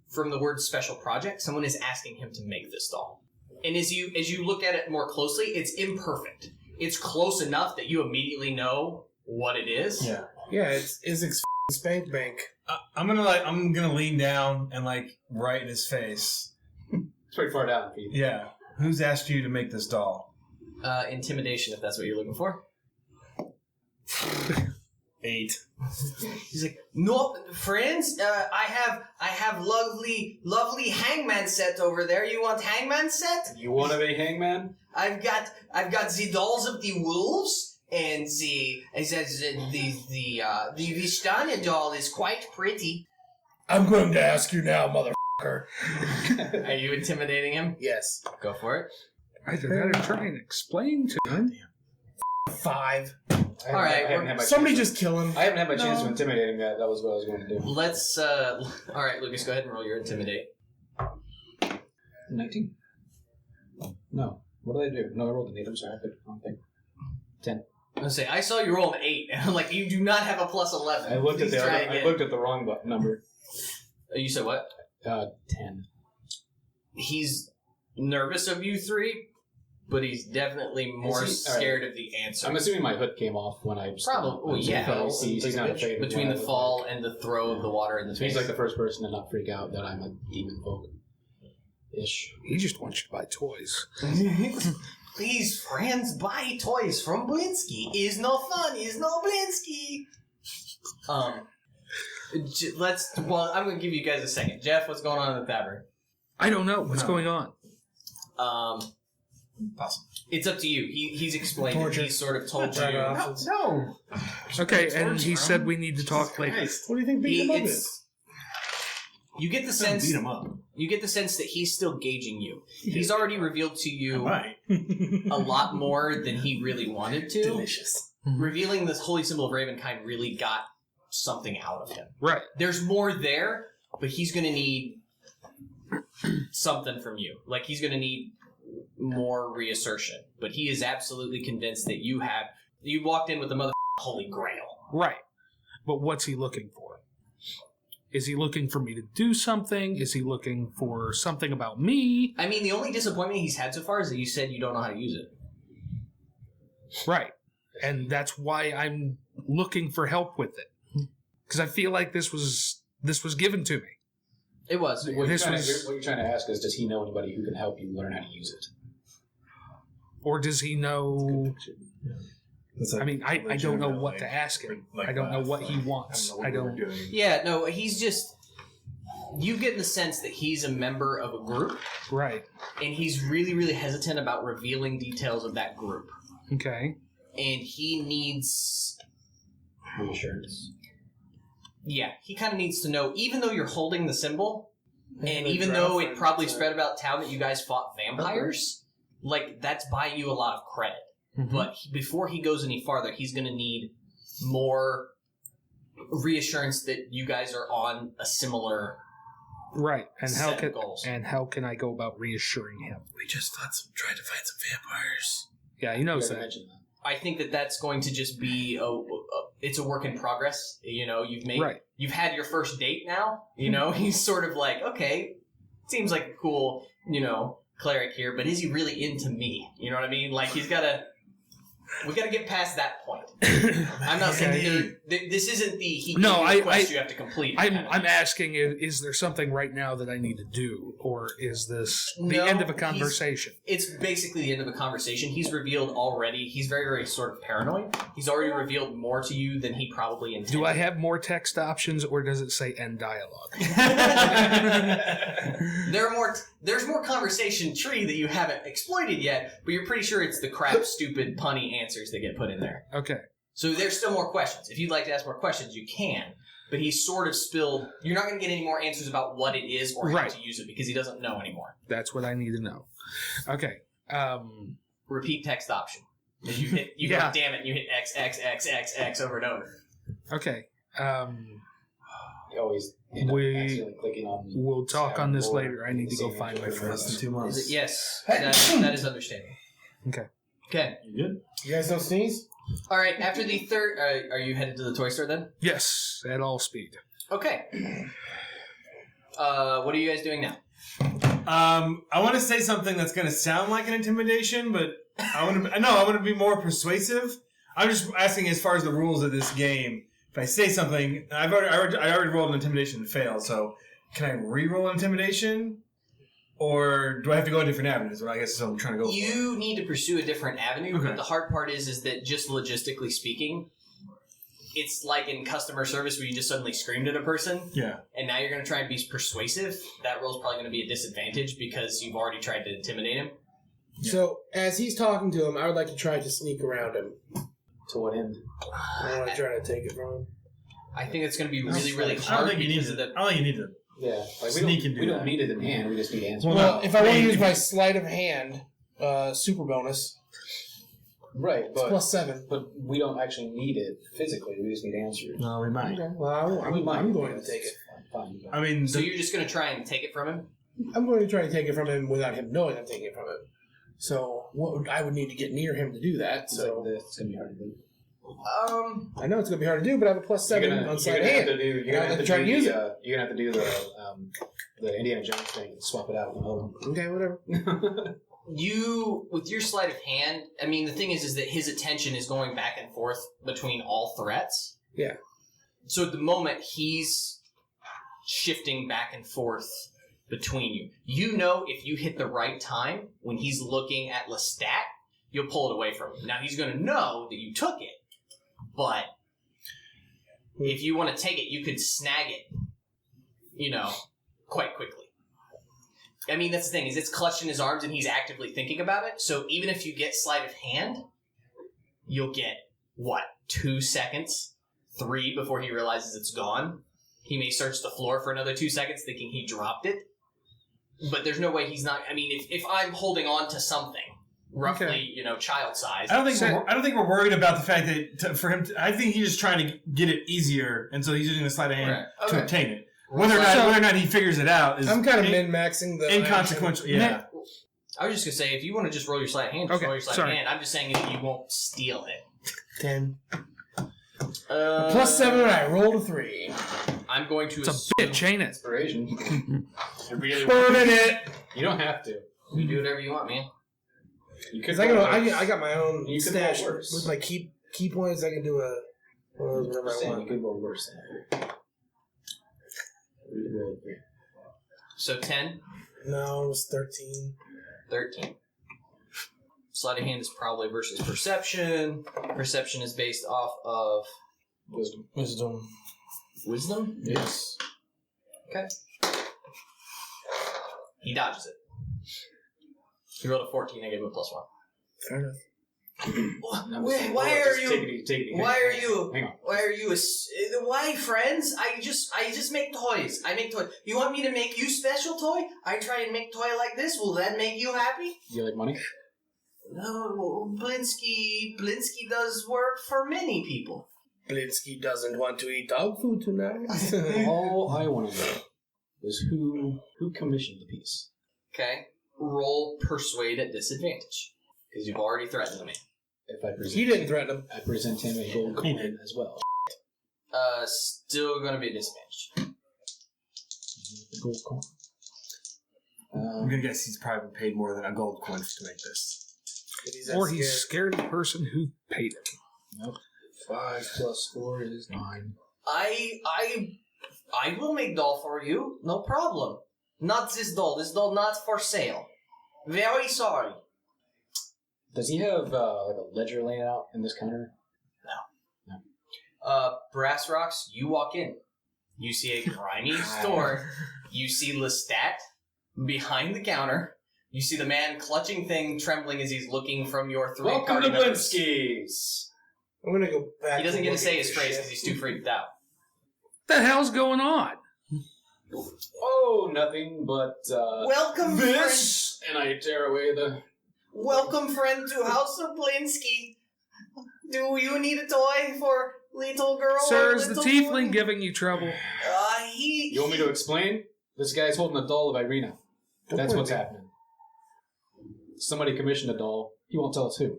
from the word special project, someone is asking him to make this doll. And as you look at it more closely, it's imperfect. It's close enough that you immediately know what it is. Yeah. Yeah, it's Isaac's spank bank. I'm gonna lean down and right in his face. It's pretty far down, Pete. Yeah. Who's asked you to make this doll? Intimidation, if that's what you're looking for. 8. He's like, no, friends, I have lovely hangman set over there. You want hangman set? You want to be hangman? I've got the dolls of the wolves, and the Vistana doll is quite pretty. I'm going to ask you now, mother. her. Are you intimidating him? Yes. Go for it. Either that or try and explain to him. 5. All right, I haven't had my Somebody chance. just kill him. I haven't had my chance to intimidate him yet. That was what I was going to do. Let's. All right, Lucas, go ahead and roll your intimidate. 19. No. What did I do? No, I rolled an 8. I'm sorry. I picked the wrong thing. 10. I was gonna say I saw you roll an 8, and I'm like, you do not have a plus 11. I looked at Please try again. I looked at the wrong number. You said what? 10. He's nervous of you three, but he's definitely more Is he? scared of the answer. I'm assuming my hood came off when I Probably. Well, yeah. He's not afraid of Between what the I look fall like. and the throw of the water in the So face. he's like the first person to not freak out that I'm a demon folk. Ish. He just wants you to buy toys. Please, friends, buy toys from Blinksy. Is no fun, is no Blinksy. Well, I'm going to give you guys a second. Jeff, what's going on in the tavern? I don't know. What's going on? Possible. It's up to you. He's explained it. He sort of told you. No. Okay, and he said we need to talk later. What do you think beating him up is? It's, you get the sense. Beat him up. You get the sense that he's still gauging you. He's already revealed to you Right. a lot more than he really wanted to. Delicious. Revealing this holy symbol of Ravenkind really got something out of him. Right. There's more there, but he's going to need something from you. Like, he's going to need more reassertion. But he is absolutely convinced that you walked in with the holy grail. Right. But what's he looking for? Is he looking for me to do something? Is he looking for something about me? I mean, the only disappointment he's had so far is that you said you don't know how to use it. Right. And that's why I'm looking for help with it. Because I feel like this was given to me. It was. What you're This trying was- to ask is, does he know anybody who can help you learn how to use it? Or does he know... I mean, I don't know what to ask him. I don't know what he wants. I don't... Yeah, no, he's just... You get the sense that he's a member of a group, Right. and he's really, really hesitant about revealing details of that group. Okay. And he needs... Reassurance. Yeah, he kind of needs to know, even though you're holding the symbol, and even though it probably spread about town that you guys fought vampires, like, that's buying you a lot of credit. Mhm. But before he goes any farther, he's going to need more reassurance that you guys are on a similar Right. And how set can of goals. I go about reassuring him? We just tried to find some vampires. Yeah, he knows Never that. mentioned that. I think that that's going to just be it's a work in progress. You know, you've had your first date now. You know, he's sort of like, okay, seems like a cool, cleric here, but is he really into me? You know what I mean? Like, we got to get past that point. I'm not saying this isn't the quest you have to complete. I'm asking, is there something right now that I need to do? Or is this the end of a conversation? It's basically the end of a conversation. He's revealed already. He's very, very sort of paranoid. He's already revealed more to you than he probably intended. Do I have more text options, or does it say end dialogue? There's more conversation tree that you haven't exploited yet, but you're pretty sure it's the crap, stupid, punny answers that get put in there. Okay. So there's still more questions. If you'd like to ask more questions, you can. But he's sort of spilled... You're not going to get any more answers about what it is or how to use it because he doesn't know anymore. That's what I need to know. Okay. Repeat text option. You hit, go, damn it, you hit X, X, X, X, X over and over. Okay. You always end up accidentally clicking on... We'll talk on this later. I need to go find my friends. 2 months. Is it? Yes. That is understandable. Okay. Okay. You good? You guys don't sneeze? All right, after the third... are you headed to the toy store then? Yes, at all speed. Okay. What are you guys doing now? I want to say something that's going to sound like an intimidation, but I want to be more persuasive. I'm just asking as far as the rules of this game. If I say something, I already rolled an intimidation and failed, so can I re-roll an intimidation? Or do I have to go a different avenue? Is what I guess is what I'm trying to go for. You need to pursue a different avenue, Okay. but the hard part is that just logistically speaking, it's like in customer service where you just suddenly screamed at a person, Yeah. and now you're going to try and be persuasive. That roll's probably going to be a disadvantage because you've already tried to intimidate him. Yeah. So, as he's talking to him, I would like to try to sneak around him. To what end? I want to try to take it from him. I think it's going to be really, really I don't hard think you need because to. of the... I don't think you need to Yeah. Like, Sneak and do we that. don't need it in hand. We just need answers. Well, no. if I want I to mean, use if- my sleight of hand, super bonus, Right, it's but +7. but we don't actually need it physically. We just need answers. No, we might. Okay. Well, I'm going to take it. Fine. I mean, So you're just going to try and take it from him? I'm going to try to take it from him without him knowing I'm taking it from him. So I would need to get near him to do that. So It's going to be hard to do. I know it's going to be hard to do, but I have a +7 on sleight of hand. You're going to have to try to use it. You're going to have to do the Indiana Jones thing and swap it out with another one. Okay, whatever. You, with your sleight of hand, I mean, the thing is that his attention is going back and forth between all threats. Yeah. So at the moment, he's shifting back and forth between you. You know if you hit the right time, when he's looking at Lestat, you'll pull it away from him. Now, he's going to know that you took it, but if you want to take it, you could snag it, quite quickly. I mean, that's the thing, is it's clutched in his arms and he's actively thinking about it. So even if you get sleight of hand, you'll get, 2 seconds? 3 before he realizes it's gone? He may search the floor for another 2 seconds thinking he dropped it. But there's no way he's not... I mean, if I'm holding on to something, roughly, child size... I don't think we're worried about the fact that for him. I think he's just trying to get it easier, and so he's using the sleight of hand Right. to Okay. obtain it. Whether or not he figures it out is I'm kind of min-maxing the inconsequential. Yeah. I was just going to say, if you want to just roll your sleight of hand, just Okay, roll your sleight sorry. of hand. I'm just saying that you won't steal it. 10. +7, I rolled a 3. I'm going to It's a assume... bitch, ain't it? Inspiration. Burning it! You don't have to. You do whatever you want, man. You Because could I got my own You could stash roll worse. with my key points. I can do one of those whenever I You want. could roll worse than that. So 10, No, it was 13. 13. Sleight of hand is probably versus perception. Perception is based off of Wisdom. wisdom. Yes. Okay. He dodges it. He rolled a 14. I gave him a +1. Fair enough. Why are you? Take it easy. Why are you? Hang on. Why are you? Why, friends? I just make toys. I make toys. You want me to make you special toy? I try and make toy like this. Will that make you happy? Do you like money? No, Blinksy does work for many people. Blinksy doesn't want to eat dog food tonight. All I want to know is who commissioned the piece. Okay. Roll persuade at disadvantage because you've already threatened me. If I present, He didn't threaten him. I present him a gold coin as well. Still going to be a disadvantage. The gold coin. I'm gonna guess he's probably paid more than a gold coin to make this. Or he's scared of the person who paid him. Nope. 5 + 4 is 9. I will make doll for you. No problem. Not this doll. This doll not for sale. Very sorry. Does he have like a ledger laying out in this counter? Brassrocks, you walk in. You see a grimy store. You see Lestat behind the counter. You see the man clutching thing, trembling as he's looking from your 3 Welcome party to members. Blinskies. I'm gonna go back. He doesn't get to say his this phrase shit. because he's too freaked out. What the hell's going on? Oh, nothing but Welcome, this, and I tear away the. Welcome, friend, to House of Blinksy. Do you need a toy for little girl? Sir, or is the little tiefling boy? giving you trouble? You want me to explain? This guy's holding a doll of Ireena. That's what's happening. Somebody commissioned a doll. He won't tell us who.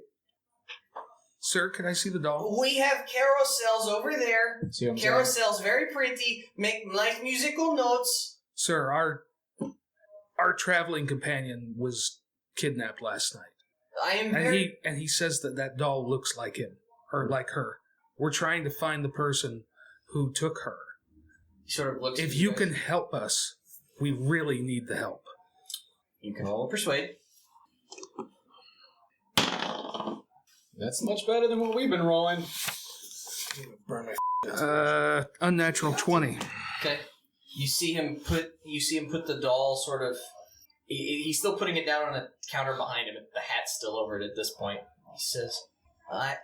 Sir, can I see the doll? We have carousels over there. See what I'm saying? Carousels, very pretty. Make nice musical notes. Sir, our traveling companion was kidnapped last night. I am And very... he says that doll looks like him. Or like her. We're trying to find the person who took her. He sort of looks. If at you guys. can help us, we really need the help. You can roll persuade. That's much better than what we've been rolling. Burn my Unnatural 20. Okay. You see him put the doll sort of. He's still putting it down on a counter behind him. The hat's still over it at this point. He says, "I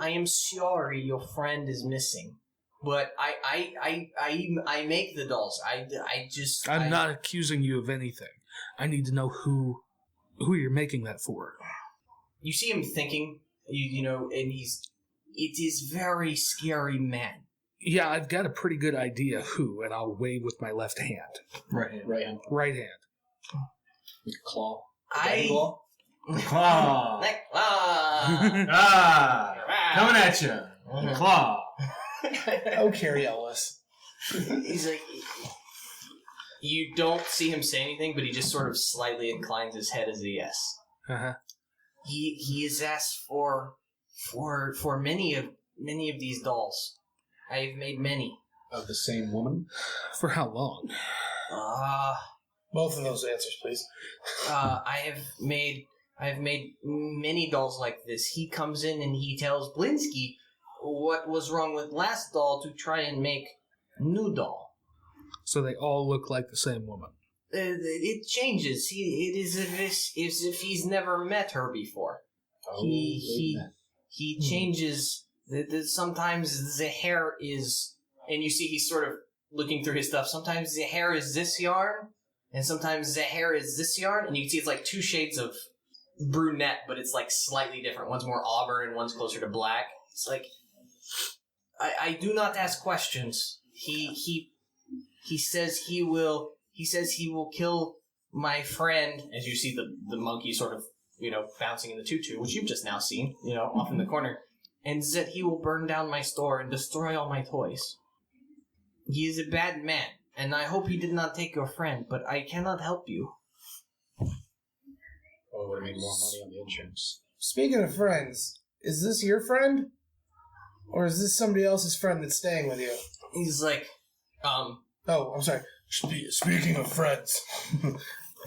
am sorry, your friend is missing. but I make the dolls. I'm not accusing you of anything. I need to know who you're making that for. You see him thinking, and it is very scary man. Yeah, I've got a pretty good idea who, and I'll wave with my left hand. Right hand. Right hand. Like a claw. Claw. Coming at you. The claw. Oh, Carrie Ellis. He's like, you don't see him say anything, but he just sort of slightly inclines his head as a yes. Uh-huh. He has asked for many of these dolls. I've made many. Of the same woman? For how long? Both of those answers, please. I have made many dolls like this. He comes in and he tells Blinksy what was wrong with last doll to try and make new doll. So they all look like the same woman. It changes. It is as if he's never met her before. He changes. Sometimes the hair is, and you see he's sort of looking through his stuff. Sometimes the hair is this yarn, and sometimes the hair is this yarn, and you can see it's like two shades of brunette, but it's like slightly different. One's more auburn, and one's closer to black. It's like I do not ask questions. He says he will. He says he will kill my friend. As you see the monkey sort of bouncing in the tutu, which you've just now seen, off in the corner. And that he will burn down my store and destroy all my toys. He is a bad man, and I hope he did not take your friend, but I cannot help you. Oh, would have made more money on the insurance. Speaking of friends, is this your friend? Or is this somebody else's friend that's staying with you? He's like, Oh, I'm sorry. Speaking of friends,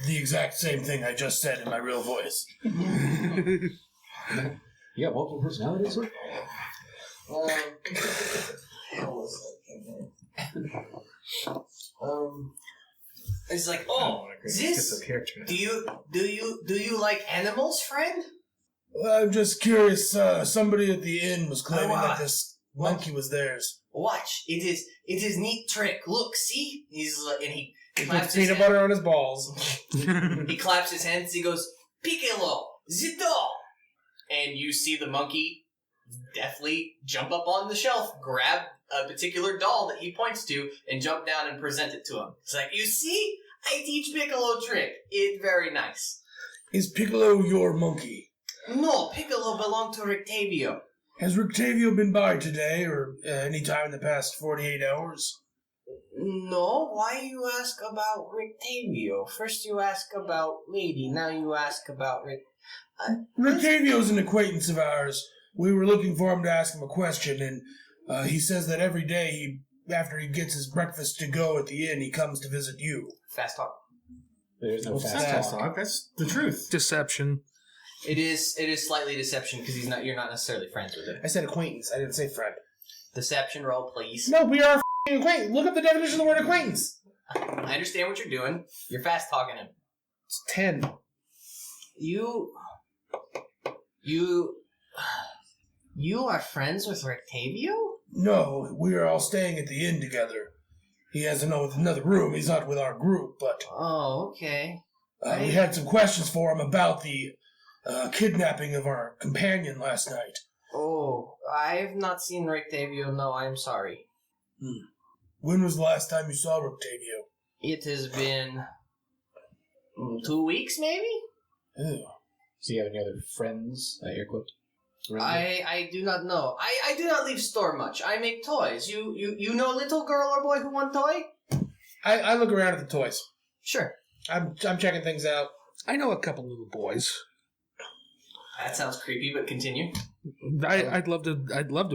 the exact same thing I just said in my real voice. You got multiple personalities? It's like, this. Do you like animals, friend? I'm just curious. Somebody at the inn was claiming that this monkey was theirs. Watch, it is neat trick. Look, see? And he claps Puts his peanut hand. butter on his balls. He claps his hands. He goes, Piccolo, the doll. And you see the monkey deftly jump up on the shelf, grab a particular doll that he points to, and jump down and present it to him. It's like, you see? I teach Piccolo trick. It's very nice. Is Piccolo your monkey? No, Piccolo belonged to Rictavio. Has Rictavio been by today or any time in the past 48 hours? No, why you ask about Rictavio? First you ask about Lady, now you ask about Rictavio's an acquaintance of ours. We were looking for him to ask him a question, and he says that every day, after he gets his breakfast to go at the inn, he comes to visit you. Fast talk. There's no That's fast talk. That's the truth. Deception. It is slightly deception because you're not necessarily friends with him. I said acquaintance. I didn't say friend. Deception roll, please. No, we are f***ing acquaintance. Look up the definition of the word acquaintance. I understand what you're doing. You're fast talking him. It's 10. You are friends with Rictavio? No, we are all staying at the inn together. He has another room. He's not with our group, but Oh, okay. we had some questions for him about the kidnapping of our companion last night. Oh, I've not seen Rictavio. No, I'm sorry. When was the last time you saw Rictavio? It has been 2 weeks, maybe? Ew. Do you have any other friends, air quote? I do not know. I do not leave store much. I make toys. You know little girl or boy who want toy? I look around at the toys. Sure. I'm checking things out. I know a couple little boys. That sounds creepy, but continue. I'd love to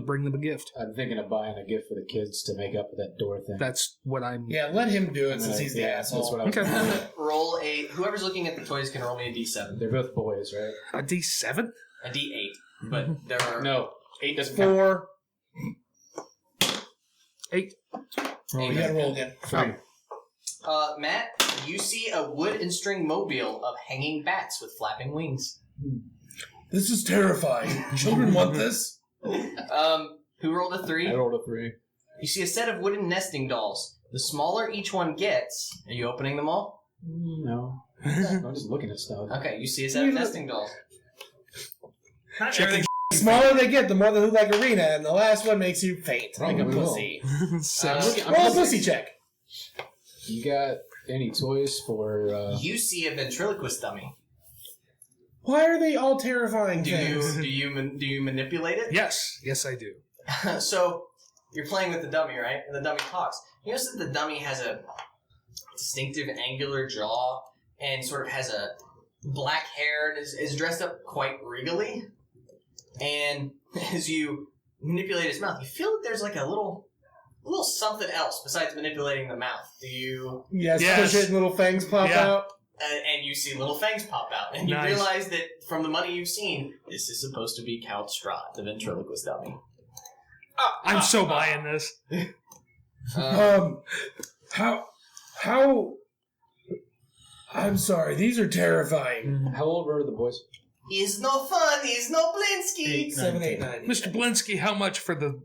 bring them a gift. I'm thinking of buying a gift for the kids to make up for that door thing. That's what I'm. Yeah, let him do it since he's the asshole. That's what I was Okay. Roll whoever's looking at the toys can roll me a d7. They're both boys, right? A D7? A d8. But there are... No, 8 doesn't count. 4. 8. You gotta roll again. 3. Matt, you see a wood and string mobile of hanging bats with flapping wings. This is terrifying. Children want this? Who rolled a 3? I rolled a 3. You see a set of wooden nesting dolls. The smaller each one gets... Are you opening them all? No. I'm just looking at stuff. Okay, you see a set of nesting dolls. Not everything. The smaller they get, the more they look like Ireena, and the last one makes you faint like a Probably will. pussy. I'm Pussy check. You got any toys for... You see a ventriloquist dummy. Why are they all terrifying Do things? you manipulate it? Yes, I do. So you're playing with the dummy, right? And the dummy talks. You notice that the dummy has a distinctive angular jaw and sort of has a black hair and is dressed up quite regally. And as you manipulate his mouth, you feel that there's like a little something else besides manipulating the mouth. Do you? Yes, Yes. push it and little fangs pop Yeah. out. And you see little fangs pop out, and you Nice. realize that from the money you've seen, this is supposed to be Count Strahd, the ventriloquist dummy. I'm so buying this. How? I'm sorry. These are terrifying. How old were the boys? He's no fun. He's no Blinksy. 7, 8, 9. Mr. Blinksy, how much for the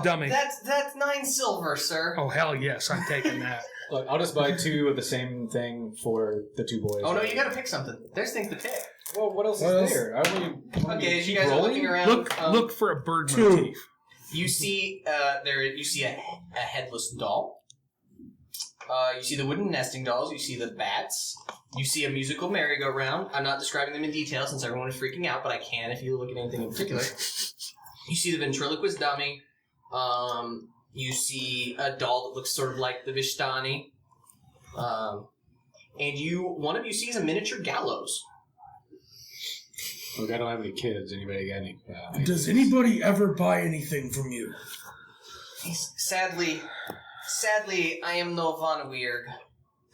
dummy? That's 9 silver, sir. Oh, hell yes, I'm taking that. Look, I'll just buy 2 of the same thing for the 2 boys. Oh no, you gotta pick something. There's things to pick. Well, what else What is else? there? I only Okay, as you keep guys are rolling? looking around, Look for a bird 2. motif. you see you see a headless doll. You see the wooden nesting dolls. You see the bats. You see a musical merry-go-round. I'm not describing them in detail since everyone is freaking out, but I can if you look at anything in particular. You see the ventriloquist dummy. You see a doll that looks sort of like the Vishtani. And one of you sees a miniature gallows. Look, I don't have any kids. Anybody got any? Does anybody ever buy anything from you? Sadly, I am no Von Weird.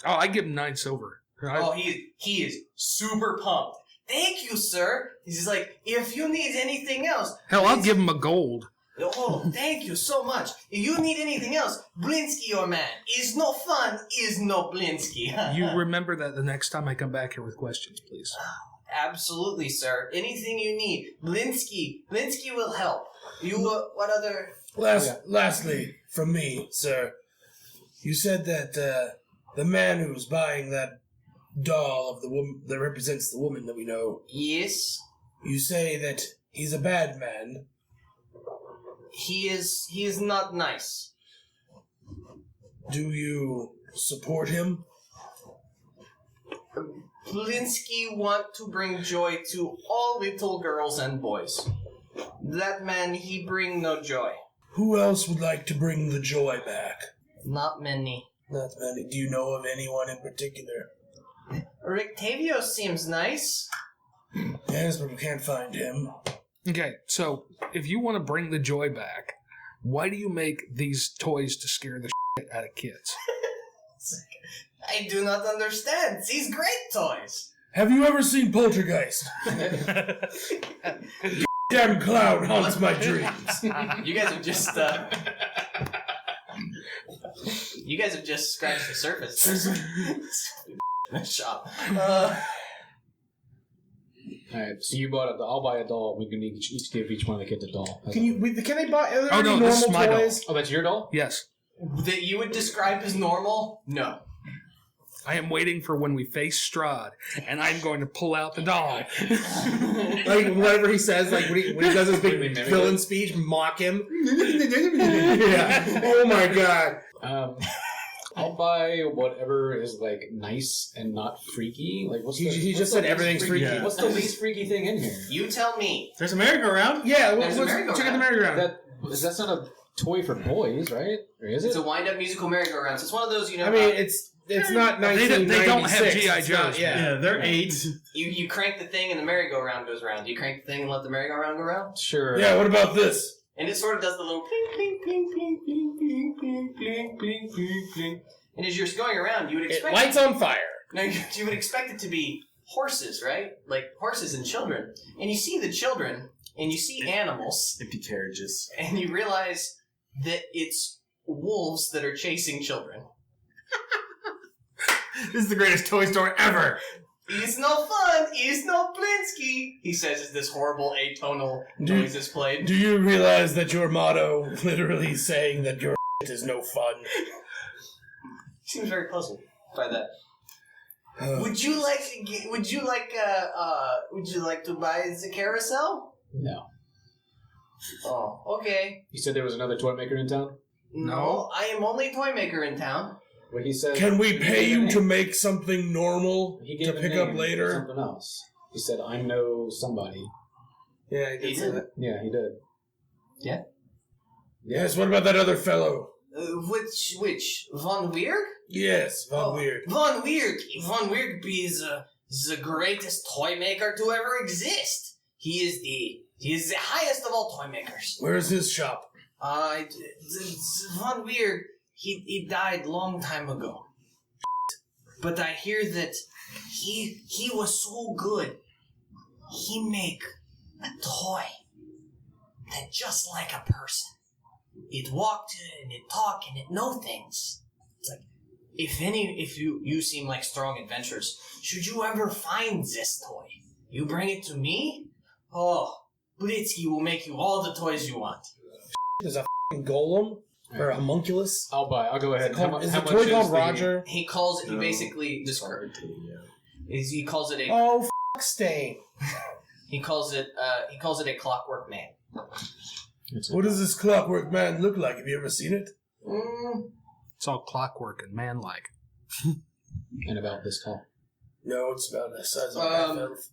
Oh, I give him 9 silver. Oh, he is super pumped. Thank you, sir. He's like, if you need anything else, Hell, I'll give him a gold. oh, thank you so much. If you need anything else, Blinksy your man. Is no fun, is no Blinksy. You remember that the next time I come back here with questions, please. Absolutely, sir. Anything you need, Blinksy will help. You, what other? Lastly, from me, sir, you said that the man who was buying that doll of the woman that represents the woman that we know. Yes, You say that he's a bad man. he is not nice. Do you support him? Blinksy want to bring joy to all little girls and boys. That man, he bring no joy. Who else would like to bring the joy back? Not many. Not many. Do you know of anyone in particular? Rictavio seems nice. Yes, but we can't find him. Okay, so if you want to bring the joy back, why do you make these toys to scare the shit out of kids? I do not understand. These great toys. Have you ever seen Poltergeist? Damn cloud haunts my dreams. You guys have just scratched the surface. Shop. Alright, so you bought I'll buy a doll. We can each give each one of the kids a doll. Can they buy? Are there Oh, any no, this is normal my doll. toys? Oh, that's your doll? Yes. That you would describe as normal? No. I am waiting for when we face Strahd, and I'm going to pull out the doll. Like whatever he says, like when he does his big villain speech, mock him. Yeah. Oh my god. I'll buy whatever is like nice and not freaky. Like what's He the, just what's said the least everything's freaky. What's the least freaky thing in here? You tell me. There's a merry-go-round. Yeah, There's a merry-go-round. check out the merry-go-round. That's not a toy for boys, right? Or is it? It's a wind-up musical merry-go-round. So it's one of those, I mean, it's not They 1996. don't have G.I. It's not- Joes. Yeah, they're 8. you crank the thing and the merry-go-round goes around. You crank the thing and let the merry-go-round go around? Sure. Yeah, what about this? And it sort of does the little pling, pling, pling, pling, pling, pling, pling, pling, pling, pling, pling. And as you're going around, you would It expect lights on fire. Now, you would expect it to be horses, right? Like horses and children. And you see the children, and you see animals, Hippie carriages. and you realize that it's wolves that are chasing children. This is the greatest toy store ever. It's no fun, it's no Blinksy, he says as this horrible atonal noise is played. Do you realize that your motto literally saying that you're It is no fun. Seems very puzzled by that. Would you like to buy the carousel? No. Oh, okay. You said there was another toy maker in town? No, I am only toymaker in town. Well, he said. Can we pay you to make something normal He to gave a pick name up for later? something else. He said, I know somebody. Yeah, I did say that. Yeah, he did. Yeah. Yes, what about that other fellow? Which? Von Weird? Yes, Von Weird. Von Weird. Von Weird be the greatest toy maker to ever exist. He is the highest of all toy makers. Where's his shop? Von Weird, he died long time ago. But I hear that he was so good. He make a toy that just like a person. It walked and it talk and it know things. It's like if you seem like strong adventurers, should you ever find this toy, you bring it to me. Oh, Blinksy will make you all the toys you want. There's a f***ing golem or a homunculus. I'll buy. I'll go ahead. Is the toy called the- Roger? He calls it. He basically describes. He calls it a. Oh, f*** stain. He calls it a clockwork man. What does this clockwork man look like? Have you ever seen it? It's all clockwork and man-like. And about this tall. No, it's about the size of a half elf.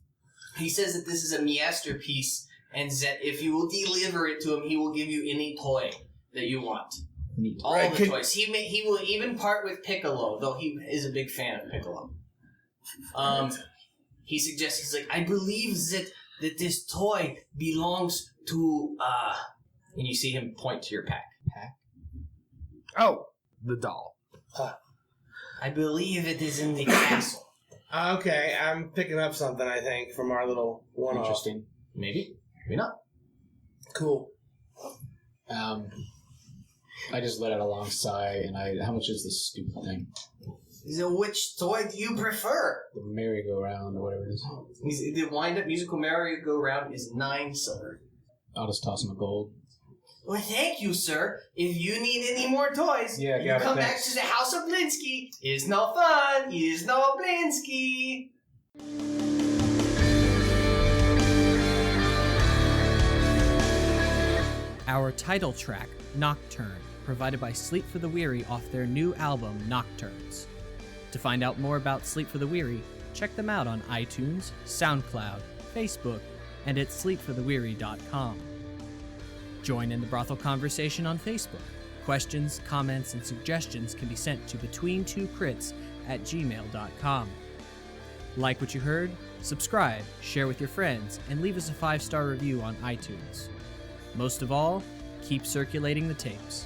He says that this is a masterpiece, and that if you will deliver it to him, he will give you any toy that you want. Neat. All Right, the toys. He will even part with Piccolo, though he is a big fan of Piccolo. He suggests, he's like, I believe that this toy belongs to, and you see him point to your pack. Oh, the doll. I believe it is in the castle. Okay, I'm picking up something, I think, from our little one-off. Interesting. Maybe. Maybe not. Cool. I just let out a long sigh, and how much is this stupid thing? So which toy do you prefer? The merry-go-round, or whatever it is. The wind-up musical merry-go-round is 9 silver. I'll just toss him a gold. Well, thank you, sir. If you need any more toys, Yeah, you got it, come back thanks. to the House of Blinksy. It's no fun. It's no Blinksy. Our title track, Nocturne, provided by Sleep for the Weary off their new album, Nocturnes. To find out more about Sleep for the Weary, check them out on iTunes, SoundCloud, Facebook, and at sleepfortheweary.com. Join in the brothel conversation on Facebook. Questions, comments, and suggestions can be sent to between2crits@gmail.com. Like what you heard? Subscribe, share with your friends, and leave us a 5-star review on iTunes. Most of all, keep circulating the tapes.